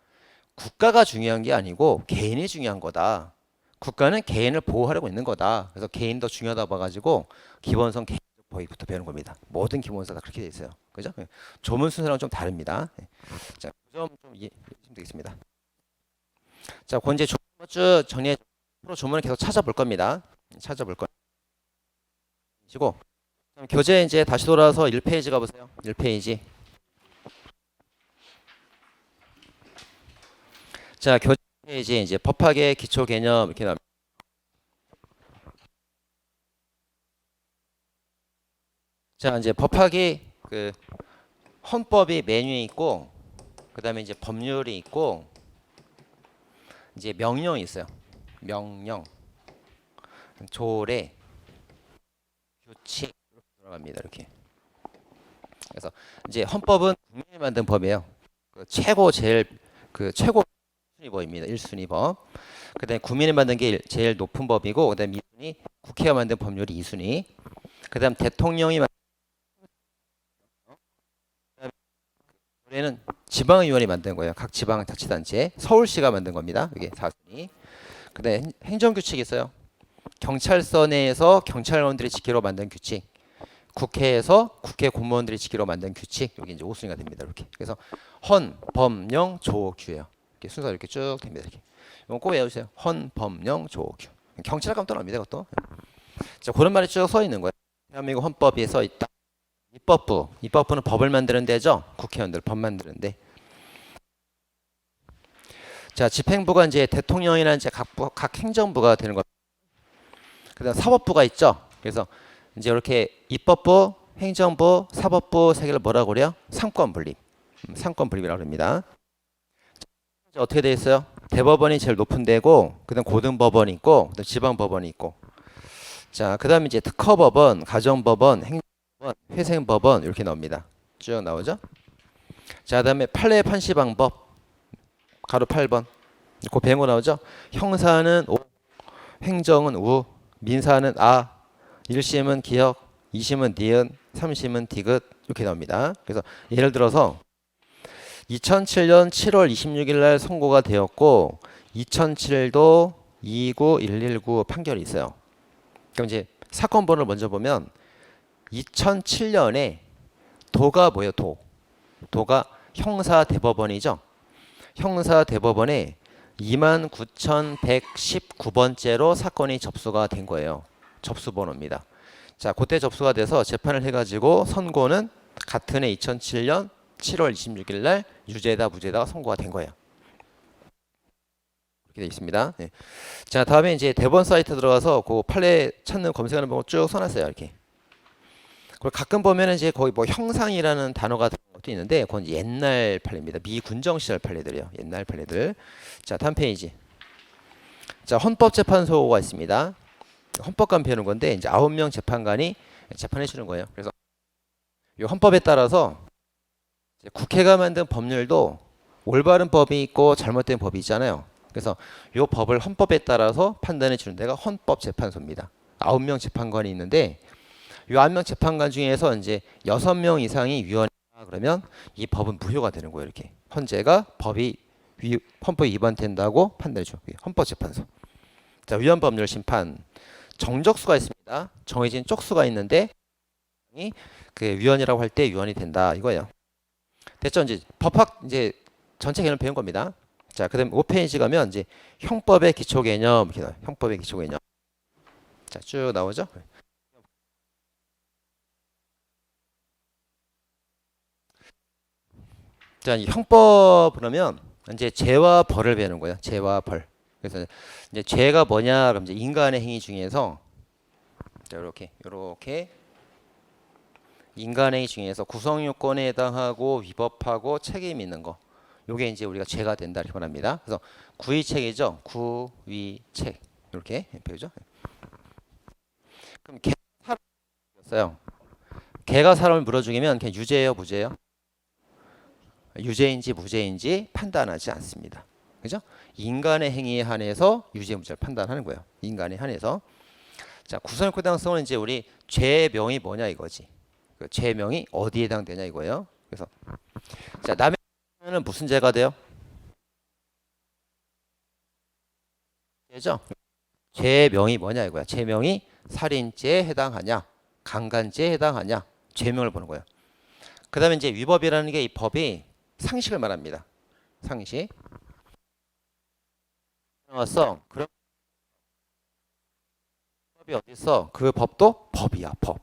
국가가 중요한 게 아니고 개인이 중요한 거다. 국가는 개인을 보호하려고 있는 거다. 그래서 개인도 중요하다 봐가지고 기본성 개인적 법익부터 배우는 겁니다. 모든 기본서 다 그렇게 돼 있어요. 그죠? 조문 순서랑 좀 다릅니다. 자, 그 점 좀 이해하시면 되겠습니다. 자, 그 이제 조문 쭉 정리해 프로 조문을 계속 찾아볼 겁니다. 찾아볼 거시고 교재 이제 다시 돌아서 1페이지 가보세요. 1페이지. 자, 교재 페이지 이제 법학의 기초 개념 이렇게 나옵니다. 자, 이제 법학이 그 헌법이 맨 위에 있고 그다음에 이제 법률이 있고 이제 명령이 있어요. 명령, 조례, 규칙 이렇게 들어갑니다. 이렇게. 그래서 이제 헌법은 국민이 만든 법이에요. 그 최고 제일 그 최고 1순위 법입니다. 1순위 법. 그다음에 국민이 만든 게 제일 높은 법이고 그다음에 2순위 국회가 만든 법률이 2순위. 그다음 대통령이 조례는 지방의원이 만든 거예요. 각 지방자치단체. 서울시가 만든 겁니다. 이게 4순위. 그다음에 행정규칙이 있어요. 경찰서 내에서 경찰관들이 지키러 만든 규칙. 국회에서 국회 공무원들이 지키러 만든 규칙. 여기 이제 5순위가 됩니다. 이렇게. 그래서 헌, 범, 령, 조, 규예요. 이렇게 순서 이렇게 쭉 됩니다. 이렇게. 이건 꼭 외우세요. 헌, 범, 령, 조, 규. 경찰감 떠납니다. 이것도. 자, 그런 말이 쭉 써 있는 거예요. 대한민국 헌법에 써 있다. 입법부는 법을 만드는 데죠. 국회의원들 법 만드는 데. 자, 집행부가 이제 대통령이나 이제 각 행정부가 되는 겁니다. 그다음 사법부가 있죠. 그래서 이제 이렇게 입법부, 행정부, 사법부 세 개를 뭐라고 그래요? 상권 분립. 상권 분립이라고 합니다. 어떻게 돼 있어요? 대법원이 제일 높은 데고, 그다음 고등법원이 있고, 그다음 지방법원이 있고. 자, 그다음에 이제 특허법원, 가정법원, 행정법원, 회생법원 이렇게 나옵니다. 쭉 나오죠? 자, 그다음에 판례 판시 방법 가로 8번. 그 배ngo 나오죠? 형사는 오, 행정은 우, 민사는 아, 1심은 기역, 2심은 니은, 3심은 디귿 이렇게 나옵니다. 그래서 예를 들어서 2007년 7월 26일 날 선고가 되었고 2007도 29119 판결이 있어요. 그럼 이제 사건 번호를 먼저 보면 2007년에 도가 뭐예요? 도가 형사대법원이죠. 형사대법원에 29,119번째로 사건이 접수가 된 거예요. 접수번호입니다. 자, 그때 접수가 돼서 재판을 해가지고 선고는 같은 해 2007년 7월 26일 날 유죄다 무죄다가 선고가 된 거예요. 이렇게 되어 있습니다. 네. 자, 다음에 이제 대법원 사이트 들어가서 그 판례 찾는 검색하는 방법 쭉 써놨어요. 이렇게. 그리고 가끔 보면은 이제 거기 뭐 형상이라는 단어가 들어간 것도 있는데 그건 옛날 판례입니다. 미군정 시절 판례들이요. 옛날 판례들. 자, 다음 페이지. 자, 헌법재판소가 있습니다. 헌법관 배우는 건데 이제 9명 재판관이 재판해 주는 거예요. 그래서 이 헌법에 따라서 국회가 만든 법률도 올바른 법이 있고 잘못된 법이 있잖아요. 그래서 이 법을 헌법에 따라서 판단해 주는 데가 헌법재판소입니다. 9명 재판관이 있는데 이 9명 재판관 중에서 이제 6명 이상이 위원이다 그러면 이 법은 무효가 되는 거예요. 이렇게 헌재가 헌법이 위반된다고 판단해 줘. 헌법재판소. 자, 위헌법률 심판 정적수가 있습니다. 정해진 쪽수가 있는데 그 위헌이라고 할 때 위헌이 된다 이거예요. 됐죠? 이제 법학 이제 전체 개념 배운 겁니다. 자, 그다음 5페이지 가면 이제 형법의 기초 개념 이렇게 나와요. 형법의 기초 개념. 자, 쭉 나오죠? 자, 이 형법 그러면 이제 죄와 벌을 배우는 거예요. 죄와 벌. 그래서 이제 죄가 뭐냐 그럼 이제 인간의 행위 중에서 자, 이렇게 인간의 행위 중에서 구성 요건에 해당하고 위법하고 책임 있는 거. 요게 이제 우리가 죄가 된다 이렇게 말합니다. 그래서 구의책이죠. 구의책. 이렇게 배우죠. 그럼 어요? 개가 사람을 물어 죽이면 그냥 유죄예요, 무죄예요? 유죄인지 무죄인지 판단하지 않습니다. 그죠? 인간의 행위에 한해서 유죄 무죄를 판단하는 거예요. 인간에 한해서. 자, 구성요건당성은 이제 우리 죄명이 뭐냐 이거지. 그 죄명이 어디에 해당되냐 이거예요. 그래서 자, 남해는 무슨 죄가 돼요? 죄죠? 죄명이 뭐냐 이거야. 죄명이 살인죄에 해당하냐, 강간죄에 해당하냐, 죄명을 보는 거예요. 그다음에 이제 위법이라는 게 이 법이 상식을 말합니다. 상식. 나왔어. 그럼 법이 어디 있어? 그 법도 법이야, 법.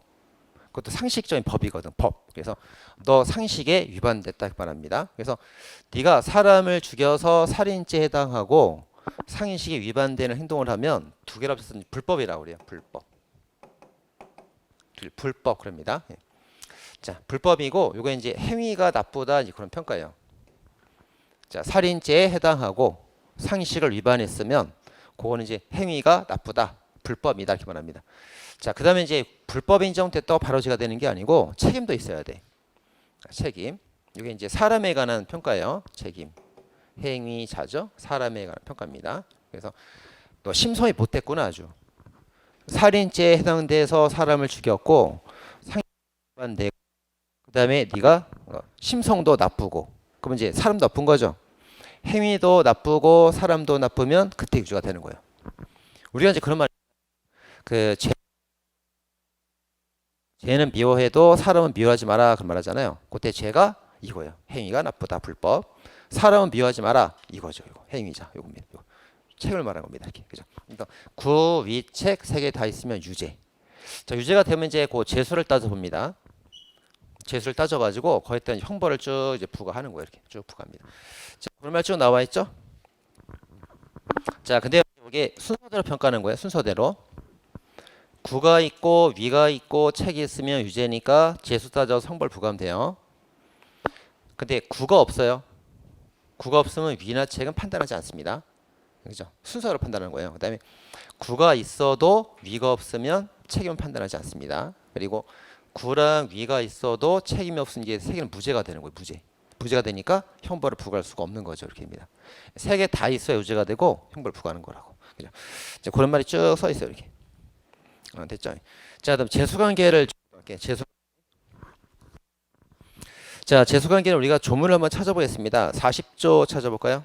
그것도 상식적인 법이거든, 법. 그래서 너 상식에 위반됐다 말합니다. 그래서 네가 사람을 죽여서 살인죄에 해당하고 상식에 위반되는 행동을 하면 두 개를 합쳐서 불법이라고 그래요. 불법. 불법 그럽니다. 예. 자, 불법이고 요게 이제 행위가 나쁘다 이제 그런 평가예요. 자, 살인죄에 해당하고 상식을 위반했으면 그거는 이제 행위가 나쁘다, 불법이다 이렇게 말합니다. 자, 그다음에 이제 불법 인정됐다고 바로 죄가 되는 게 아니고 책임도 있어야 돼. 책임. 이게 이제 사람에 관한 평가예요. 책임. 행위자죠. 사람에 관한 평가입니다. 그래서 너 심성이 못됐구나 아주. 살인죄에 해당돼서 사람을 죽였고 상식 위반되고 그다음에 네가 심성도 나쁘고 그러면 이제 사람도 나쁜 거죠. 행위도 나쁘고 사람도 나쁘면 그때 유죄가 되는 거예요. 우리가 이제 그런 말, 그 죄는 미워해도 사람은 미워하지 마라 그런 말 하잖아요. 그때 죄가 이거예요. 행위가 나쁘다, 불법. 사람은 미워하지 마라 이거죠. 이거 행위자, 요겁니다. 이거. 책을 말하는 겁니다. 이렇게 그죠? 그러니까 구, 위, 책 세 개 다 있으면 유죄. 자, 유죄가 되면 이제 그 죄수를 따져 봅니다. 죄수를 따져가지고 거기에 형벌을 쭉 이제 부과하는 거예요. 이렇게 쭉 부과합니다. 자, 그런 말 쭉 나와 있죠? 자, 근데 이게 순서대로 평가하는 거예요. 순서대로. 구가 있고 위가 있고 책이 있으면 유죄니까 죄수 따져서 형벌 부과하면 돼요. 근데 구가 없어요. 구가 없으면 위나 책은 판단하지 않습니다. 그죠? 순서로 판단하는 거예요. 그다음에 구가 있어도 위가 없으면 책임은 판단하지 않습니다. 그리고 구랑 위가 있어도 책임이 없으면 이게 세 개는 무죄가 되는 거예요. 무죄. 무죄가 되니까 형벌을 부과할 수가 없는 거죠. 이렇게입니다. 세 개 다 있어야 유죄가 되고 형벌 부과하는 거라고. 그죠? 이제 그런 말이 쭉 써 있어요. 이렇게. 됐죠? 자, 그다음 재수관계를 할게. 자, 재수관계는 우리가 조문을 한번 찾아보겠습니다. 40조 찾아볼까요?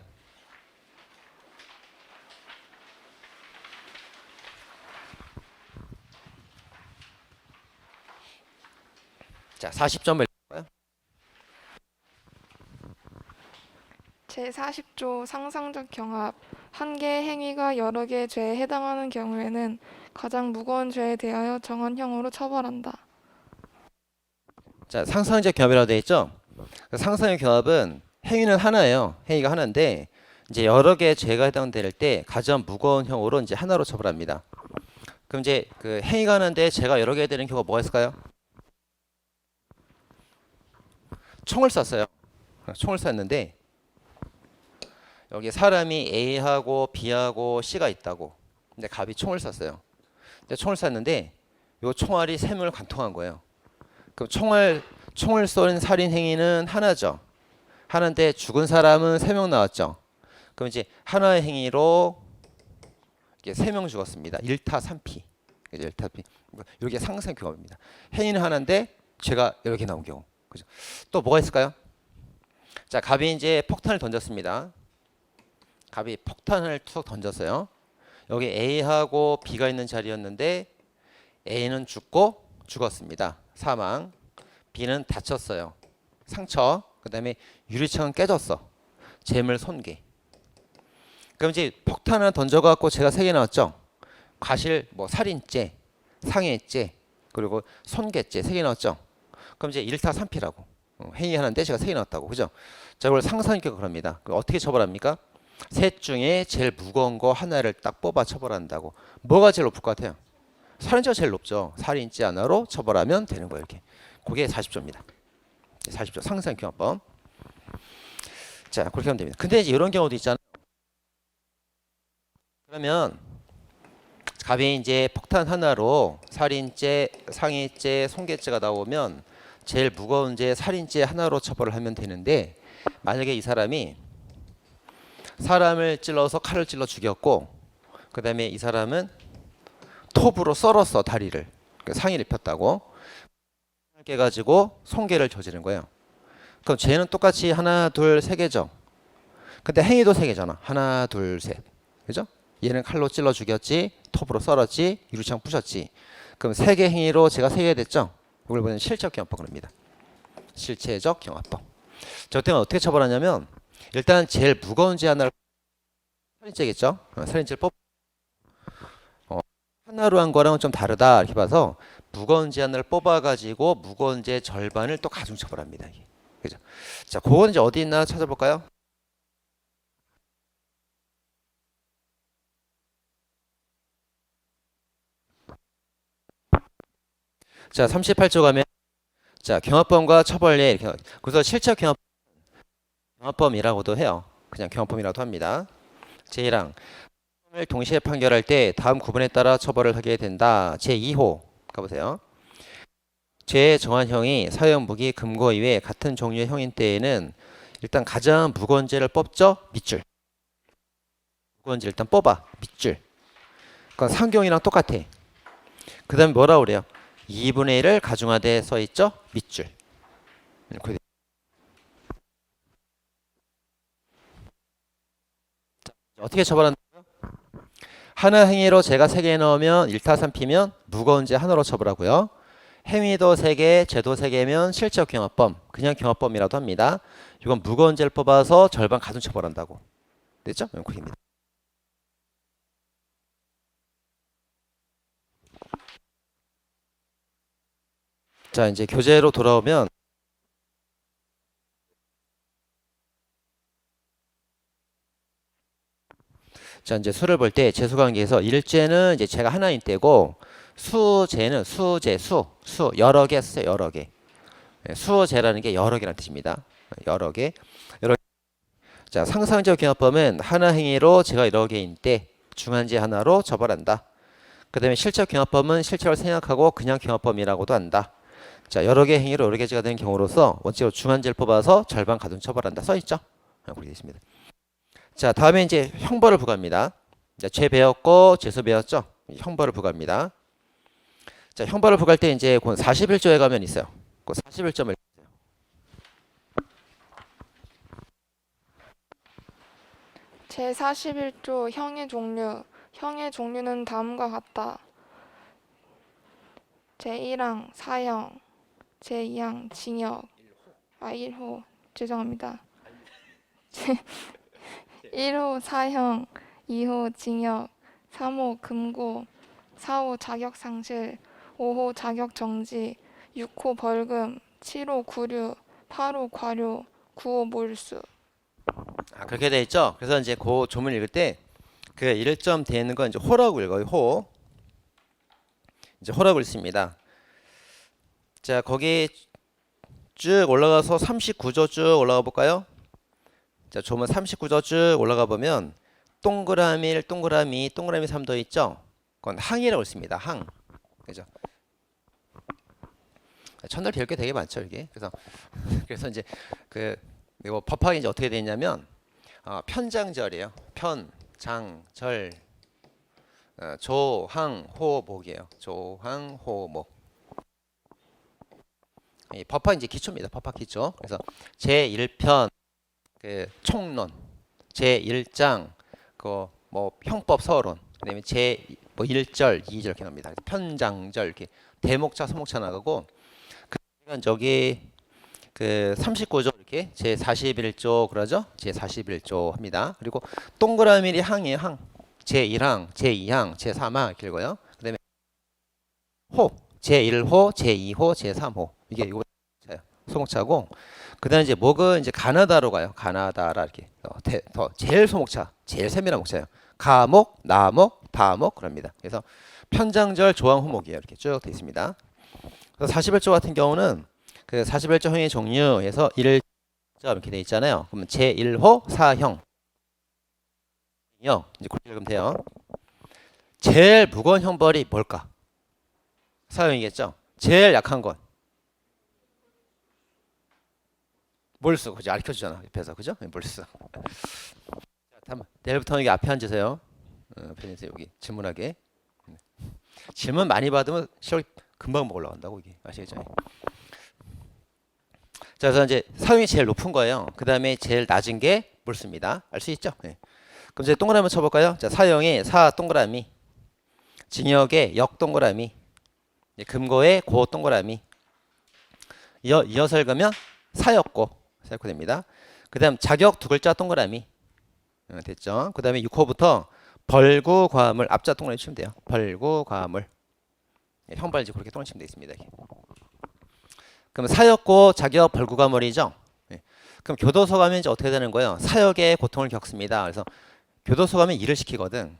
자, 40점을 제40조 상상적 경합. 한 개의 행위가 여러 개의 죄에 해당하는 경우에는 가장 무거운 죄에 대하여 정한형으로 처벌한다. 자, 상상적 경합이라고 되어 있죠? 상상적 경합은 행위는 하나예요. 행위가 하나인데 이제 여러 개의 죄가 해당될 때 가장 무거운 형으로 이제 하나로 처벌합니다. 그럼 이제 그 행위가 하나인데 죄가 여러 개 되는 경우가 뭐가 있을까요? 총을 쐈어요. 총을 쐈는데 여기 사람이 A하고 B하고 C가 있다고. 근데 갑이 총을 쐈어요. 근데 총을 쐈는데 요 총알이 3명을 관통한 거예요. 그럼 총을 쏜 살인 행위는 하나죠. 하나인데 죽은 사람은 3명 나왔죠. 그럼 이제 하나의 행위로 이게 3명 죽었습니다. 1타 3피. 1타 3피. 이게 상상 경험입니다. 행위는 하나인데 죄가 여러 개 나온 경우. 그죠? 또 뭐가 있을까요? 자, 갑이 이제 폭탄을 던졌습니다. 갑이 폭탄을 툭 던졌어요. 여기 A하고 B가 있는 자리였는데 A는 죽었습니다. 사망. B는 다쳤어요. 상처. 그 다음에 유리창은 깨졌어. 재물 손괴. 그럼 이제 폭탄을 던져갖고 제가 3개 나왔죠. 과실, 뭐 살인죄, 상해죄, 그리고 손괴죄 3개 나왔죠. 그럼 이제 1타 3피라고. 행위하는데 제가 3개 나왔다고. 그죠? 자, 이걸 상상인격 그럽니다. 그럼 어떻게 처벌합니까? 셋 중에 제일 무거운 거 하나를 딱 뽑아 처벌한다고. 뭐가 제일 높을 것 같아요? 살인죄가 제일 높죠. 살인죄 하나로 처벌하면 되는 거예요. 이렇게. 그게 40조입니다. 40조 상상경합법. 자, 그렇게 하면 됩니다. 근데 이제 이런 경우도 있잖아요. 그러면 갑이 이제 폭탄 하나로 살인죄, 상해죄, 손괴죄가 나오면 제일 무거운 죄 살인죄 하나로 처벌을 하면 되는데 만약에 이 사람이 사람을 찔러서 칼을 찔러 죽였고 그 다음에 이 사람은 톱으로 썰었어 다리를 상해를 입혔다고 깨가지고 손괴를 저지른 거예요. 그럼 죄는 똑같이 하나 둘 세 개죠. 근데 행위도 세 개잖아. 하나 둘 셋 그죠? 얘는 칼로 찔러 죽였지 톱으로 썰었지 유리창 부셨지. 그럼 세 개 행위로 제가 세 개 됐죠. 이걸 보면 실체적 경합법을 합니다. 실체적 경합법. 저 때는 어떻게 처벌하냐면 일단 제일 무거운 죄 하나를 살인죄겠죠. 살인죄를 하나로 한 거랑은 좀 다르다 이렇게 봐서 무거운 죄 하나를 뽑아가지고 무거운 죄 절반을 또 가중처벌합니다. 그죠? 자, 그건 이제 어디 있나 찾아볼까요? 자, 38조 가면 자 경합범과 처벌례 이렇게 그래서 실체적 경합범이라고도 해요. 그냥 경합범이라고도 합니다. 제1항 을 동시에 판결할 때 다음 구분에 따라 처벌을 하게 된다. 제2호 가보세요. 죄의 정한형이 사형, 무기, 금고 이외 같은 종류의 형인 때에는 일단 가장 무거운 죄를 뽑죠. 밑줄. 무거운 죄 일단 뽑아. 밑줄. 그건 상경이랑 똑같아. 그 다음에 뭐라 그래요? 2분의 1을 가중하되 써있죠. 밑줄. 어떻게 처벌한다고요? 하나 행위로 제가 3개 넣으면 1타 3피면 무거운 죄 하나로 처벌하고요. 행위도 3개, 죄도 3개면 실체적 경합범, 그냥 경합범이라도 합니다. 이건 무거운 죄를 뽑아서 절반 가중 처벌한다고. 됐죠? 영국입니다. 자, 이제 교재로 돌아오면 자, 이제 수를 볼 때 재수 관계에서 일죄는 이제 죄가 하나인 때고 수죄는 수죄, 수 여러 개 쓰세요. 여러 개. 수죄라는 게 여러 개라는 뜻입니다. 여러 개. 자, 상상적 경합범은 하나 행위로 죄가 여러 개인 때 중한죄 하나로 처벌한다. 그 다음에 실체적 경합범은 실체를 생각하고 그냥 경합범이라고도 한다. 자, 여러 개 행위로 여러 개 죄가 되는 경우로서 원칙으로 중한죄를 뽑아서 절반 가중 처벌한다. 써있죠? 그렇게 되어 있습니다. 자, 다음에 이제 형벌을 부과합니다. 자, 죄 배웠고 죄수 배웠죠? 형벌을 부과합니다. 자, 형벌을 부과할 때 이제 41조에 가면 있어요. 그 41점을 제41조 형의 종류. 형의 종류는 다음과 같다. 제1항 사형, 제2항 징역. 1호 죄송합니다. 1호 사형, 2호 징역, 3호 금고, 4호 자격 상실, 5호 자격 정지, 6호 벌금, 7호 구류, 8호 과료, 9호 몰수. 그렇게 돼 있죠. 그래서 이제 그 조문 읽을 때 그 1점 되는 건 이제 호라고 읽어요. 호. 이제 호라고 읽습니다. 자, 거기 쭉 올라가서 39조 쭉 올라가 볼까요? 자, 조문 39조 쭉 올라가 보면 동그라미 1, 동그라미 3도 있죠. 그건 항이라고 읽습니다. 항. 그죠? 첫날 배울 게 되게 많죠, 이게. 그래서 이제 그 이거 법학이 이제 어떻게 되냐면 편장절이에요. 편장절. 조항호목이에요. 조항호목. 이 법학 이제 기초입니다. 법학 기초. 그래서 제1편 그 총론, 제1장 그 뭐 형법 서론, 그다음에 뭐 1절, 2절 이렇게 나옵니다. 편장절 이렇게 대목차, 소목차 나가고 그러니까 저기 그 39조 이렇게 제41조 그러죠? 제41조 합니다. 그리고 동그라미 항이에요. 항. 제1항, 제2항, 제3항 이렇게 읽어요. 그다음에 호, 제1호, 제2호, 제3호 이게 이거 소목차고 그다음에 이제 목은 이제 가나다로 가요. 가나다라 이렇게 더 제일 소목차, 제일 세밀한 목차예요. 가목, 나목, 다목 그럽니다. 그래서 편장절, 조항호목이에요. 이렇게 쭉 되어 있습니다. 그래서 41조 같은 경우는 그 41조 형의 종류에서 1점 이렇게 돼 있잖아요. 그러면 제1호 사형 이제 그렇게 읽으면 돼요. 제일 무거운 형벌이 뭘까? 사형이겠죠. 제일 약한 건 몰수. 그죠? 알려주잖아 옆에서. 그죠? 몰수. 자, 다음 내일부터 여기 앞에 앉으세요. 앞에 앉으세요. 여기 질문하게. 질문 많이 받으면 시력 금방 올라간다고 이게. 아시겠죠? 자, 그래서 이제 사용이 제일 높은 거예요. 그 다음에 제일 낮은 게 몰수입니다. 알 수 있죠? 네. 그럼 이제 동그라미 한번 쳐볼까요? 자, 사형의 사 동그라미, 징역의 역 동그라미, 금고의 고 동그라미. 이어서 읽으면 사였고 됩니다. 그 다음 자격 두 글자 동그라미. 됐죠? 그 다음에 6호부터 벌구 과물 앞자 동그라미 치면 돼요. 벌구 과물. 형벌지 그렇게 동그라미 치면 되겠습니다. 그럼 사였고 자격 벌구 과물이죠. 그럼 교도소 가면 이제 어떻게 되는 거예요? 사역의 고통을 겪습니다. 그래서 교도소 가면 일을 시키거든.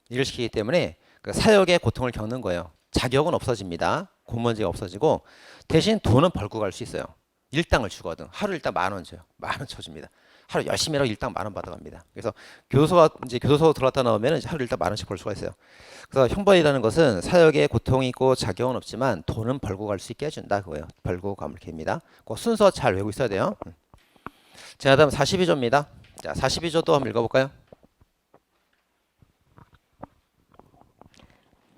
일을 시키기 때문에 그 사역의 고통을 겪는 거예요. 자격은 없어집니다. 공무원직이 없어지고 대신 돈은 벌고 갈 수 있어요. 일당을 주거든. 하루 일당 10,000원 줘요. 10,000원 쳐줍니다. 하루 열심히 하고 일당 10,000원 받아갑니다. 그래서 교도소 들어갔다 나오면 하루 일당 10,000원씩 벌 수가 있어요. 그래서 형벌이라는 것은 사역에 고통이 있고 자격은 없지만 돈은 벌고 갈 수 있게 해준다 그거예요. 벌고 가물기입니다. 그 순서 잘 외우고 있어야 돼요. 자, 다음 42조입니다. 자, 42조도 한번 읽어볼까요?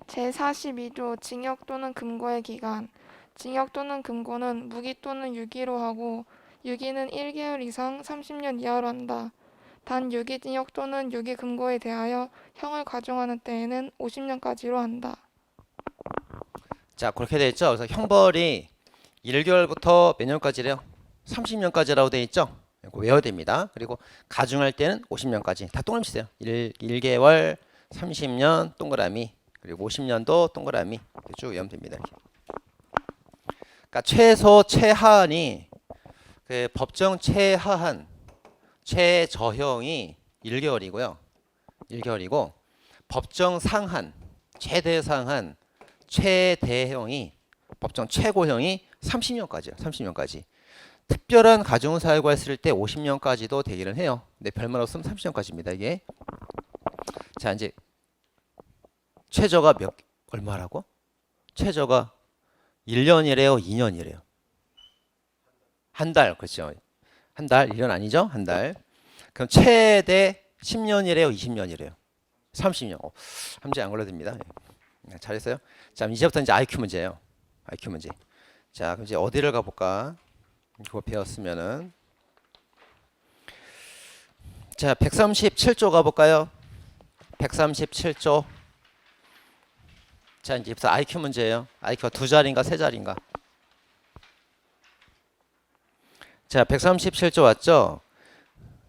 제42조 징역 또는 금고의 기간. 징역 또는 금고는 무기 또는 유기로 하고 유기는 1개월 이상 30년 이하로 한다. 단 유기징역 또는 유기금고에 대하여 형을 가중하는 때에는 50년까지로 한다. 자, 그렇게 돼 있죠. 그래서 형벌이 1개월부터 몇 년까지래요? 30년까지라고 돼 있죠. 이거 외워야 됩니다. 그리고 가중할 때는 50년까지. 다 동그라미 치세요. 1개월, 30년 동그라미, 그리고 50년도 동그라미. 이렇게 쭉 외우면 됩니다. 이렇게. 그러니까 최소 최하한이 그 법정 최하한 최저형이 1개월이고요. 1개월이고 법정 상한 최대상한 최대형이 법정 최고형이 30년까지예요. 30년까지. 특별한 가중 사유가 있을 때 50년까지도 되기는 해요. 근데 별말 없으면 30년까지입니다. 이게. 자, 이제 최저가 얼마라고? 최저가 1년이래요, 2년이래요. 한 달, 그렇죠. 한 달, 1년 아니죠? 한 달. 그럼 최대 10년이래요, 20년이래요. 30년. 함재 안 걸려듭니다. 잘했어요. 자, 이제부터 이제 IQ 문제예요. IQ 문제. 자, 그럼 이제 어디를 가볼까? 그거 배웠으면은. 자, 137조 가볼까요? 137조. 자, 이제부터 IQ 문제예요. IQ가 두 자리인가 세 자리인가? 자, 137조 왔죠?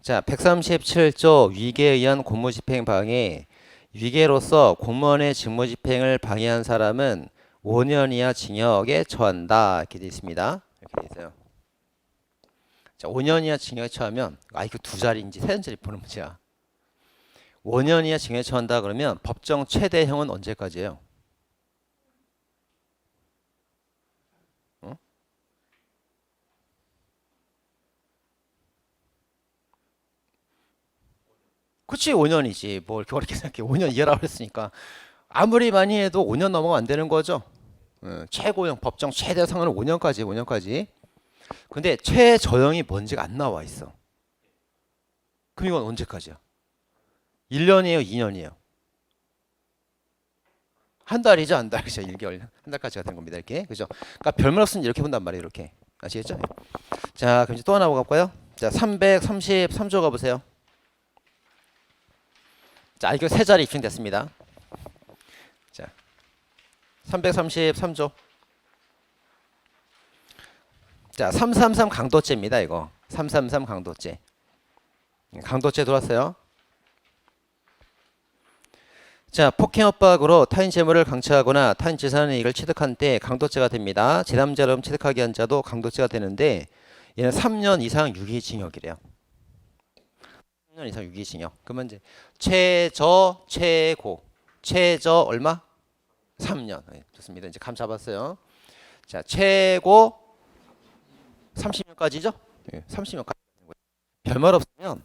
자, 137조 위계에 의한 공무집행 방해. 위계로서 공무원의 직무집행을 방해한 사람은 5년 이하 징역에 처한다. 이렇게 되어 있습니다. 이렇게 되어 있어요. 자, 5년 이하 징역에 처하면 IQ 두 자리인지 세 자리 보는 문제야. 5년 이하 징역에 처한다 그러면 법정 최대형은 언제까지예요? 그치 5년이지 뭘 그렇게 생각해. 5년 이하라고 했으니까 아무리 많이 해도 5년 넘어가면 안 되는 거죠. 최고형 법정 최대상은 5년까지. 근데 최저형이 뭔지가 안 나와 있어. 그럼 이건 언제까지야? 1년이에요 2년이에요? 한 달이죠. 한 달. 그죠? 1개월 한 달까지가 된 겁니다. 이렇게. 그죠? 그러니까 별말 없으면 이렇게 본단 말이에요. 이렇게. 아시겠죠? 자, 그럼 이제 또 하나 볼까요? 자, 333조 가보세요. 자, 이거 세 자리 입증됐습니다. 자, 333조. 자, 333 강도죄입니다. 이거 333 강도죄. 강도죄 들어왔어요. 자, 폭행 협박으로 타인 재물을 강취하거나 타인 재산의 이익을 취득한 때 강도죄가 됩니다. 제3자를 취득하게 한 자도 강도죄가 되는데 얘는 3년 이상 유기징역이래요. 3년 이상 유기징역. 그러면 이제 최저 최고 최저 얼마? 3년. 네, 좋습니다. 이제 감 잡았어요. 자, 최고 30년까지죠? 네, 30년까지. 별말 없으면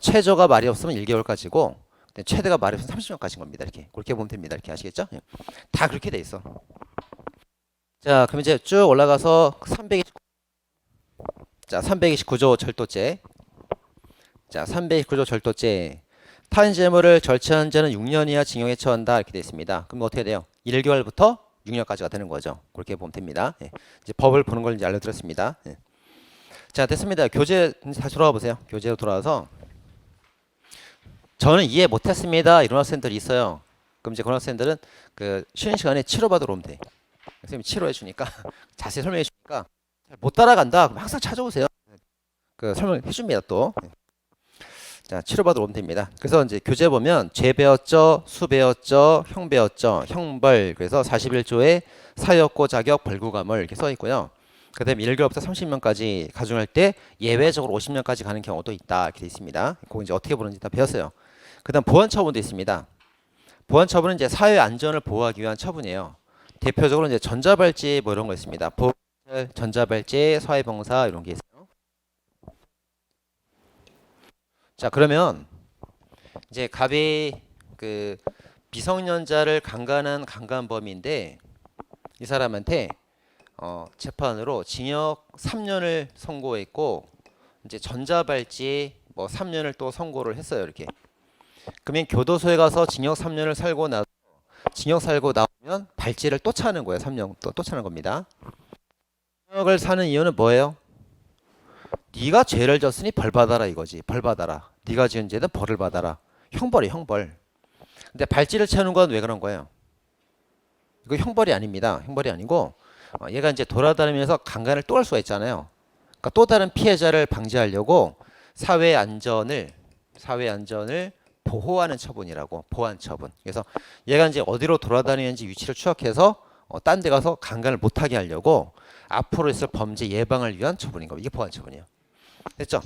최저가 말이 없으면 1개월까지고 근데 최대가 말해서 30명까지인 겁니다. 이렇게 그렇게 보면 됩니다. 이렇게 아시겠죠? 예. 다 그렇게 돼 있어. 자, 그럼 이제 쭉 올라가서 329조 철도제. 자, 329조 철도제. 타인 재물을 절취한 자는 6년 이하 징역에 처한다 이렇게 되어 있습니다. 그럼 어떻게 돼요? 1개월부터 6년까지가 되는 거죠. 그렇게 보면 됩니다. 예. 이제 법을 보는 걸 이제 알려드렸습니다. 예. 자, 됐습니다. 교재 다시 돌아와 보세요. 교재로 돌아와서 저는 이해 못했습니다. 이런 학생들이 있어요. 그럼 이제 그런 학생들은 그 쉬는 시간에 치료받으러 오면 돼. 선생님이 치료해 주니까 자세히 설명해 주니까 못 따라간다. 그럼 항상 찾아오세요. 그 설명해 줍니다 또. 자, 치료받으러 오면 됩니다. 그래서 이제 교재 보면 죄 배웠죠, 수 배웠죠, 형 배웠죠, 형벌. 그래서 41조에 사유없고 자격 벌구감을 이렇게 써 있고요. 그다음에 1개월부터 30년까지 가중할 때 예외적으로 50년까지 가는 경우도 있다 이렇게 돼 있습니다. 그거 이제 어떻게 보는지 다 배웠어요. 그다음 보안 처분도 있습니다. 보안 처분은 이제 사회 안전을 보호하기 위한 처분이에요. 대표적으로 이제 전자발찌 뭐 이런 거 있습니다. 전자발찌, 사회봉사 이런 게 있어요. 자, 그러면 이제 갑이 그 미성년자를 강간한 강간범인데 이 사람한테 재판으로 징역 3년을 선고했고 이제 전자발찌 뭐 3년을 또 선고를 했어요. 이렇게. 그러면 교도소에 가서 징역 3년을 살고 나서 징역 살고 나오면 발찌를 또 차는 거예요. 3년 또 차는 겁니다. 징역을 사는 이유는 뭐예요? 네가 죄를 졌으니 벌 받아라 이거지. 벌 받아라. 네가 지은 죄는 벌을 받아라. 형벌이 형벌. 근데 발찌를 채우는 건 왜 그런 거예요? 이거 형벌이 아닙니다. 형벌이 아니고 얘가 이제 돌아다니면서 강간을 또 할 수가 있잖아요. 그러니까 또 다른 피해자를 방지하려고 사회 안전을 보호하는 처분이라고. 보안 처분. 그래서 얘가 이제 어디로 돌아다니는지 위치를 추적해서 딴 데 가서 강간을 못하게 하려고 앞으로 있을 범죄 예방을 위한 처분인 거예요. 이게 보안 처분이에요. 됐죠?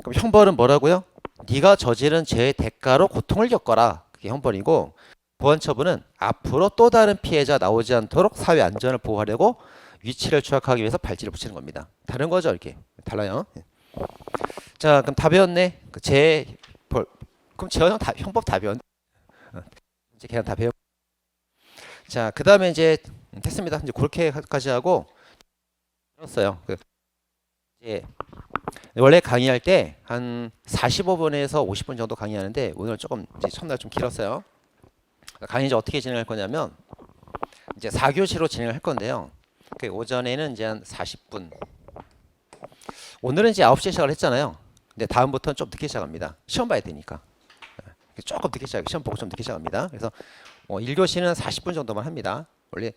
그럼 형벌은 뭐라고요? 네가 저지른 죄의 대가로 고통을 겪어라. 그게 형벌이고 보안 처분은 앞으로 또 다른 피해자 나오지 않도록 사회 안전을 보호하려고 위치를 추적하기 위해서 발찌를 붙이는 겁니다. 다른 거죠, 이렇게. 달라요. 자, 그럼 다 배웠네. 그럼 재현 형법 다 배웠네. 이제 걔는 다 배웠. 자, 그다음에 이제 됐습니다. 이제 그렇게까지 하고 배웠어요. 이제 원래 강의할 때 한 45분에서 50분 정도 강의하는데 오늘 조금 이제 첫날 좀 길었어요. 강의 이제 어떻게 진행할 거냐면 이제 4교시로 진행을 할 건데요. 오전에는 이제 한 40분. 오늘은 이제 9시에 시작을 했잖아요. 근데 다음부터는 좀 늦게 시작합니다. 시험 봐야 되니까. 조금 늦게 시작. 시험 보고 좀 늦게 시작합니다. 그래서 1교시는 40분 정도만 합니다. 원래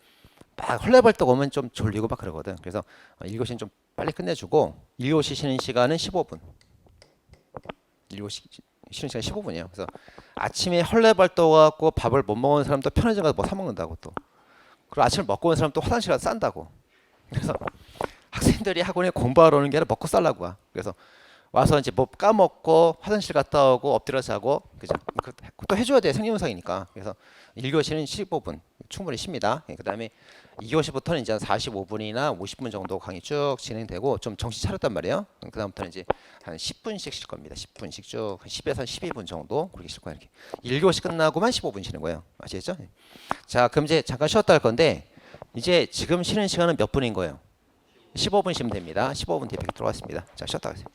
막 헐레벌떡 오면 좀 졸리고 막 그러거든. 그래서 1교시는 좀 빨리 끝내주고 1교시 쉬는 시간은 15분. 1교시 쉬는 시간 15분이에요. 그래서 아침에 헐레벌떡 와갖고 밥을 못 먹은 사람도 편의점 가서 뭐 사 먹는다고 또. 그리고 아침을 먹고 온 사람 또 화장실 가서 싼다고. 그래서 학생들이 학원에 공부하러 오는 게 아니라 먹고 살라고 와. 그래서 와서 이제 뭐 까먹고 화장실 갔다 오고 엎드려 자고 그죠? 그것도 해줘야 돼. 생리현상이니까. 그래서 1교시는 15분 충분히 쉽니다. 그다음에 2교시부터는 이제 한 45분이나 50분 정도 강의 쭉 진행되고 좀 정신 차렸단 말이에요. 그다음부터는 이제 한 10분씩 쉴 겁니다. 10분씩 쭉 10에서 12분 정도 그렇게 쉴 거예요. 이렇게 1교시 끝나고만 15분 쉬는 거예요. 아시겠죠? 자, 그럼 이제 잠깐 쉬었다 할 건데 이제 지금 쉬는 시간은 몇 분인 거예요? 15분 쉬면 됩니다. 15분 뒤에 들어왔습니다. 자, 쉬었다 가세요.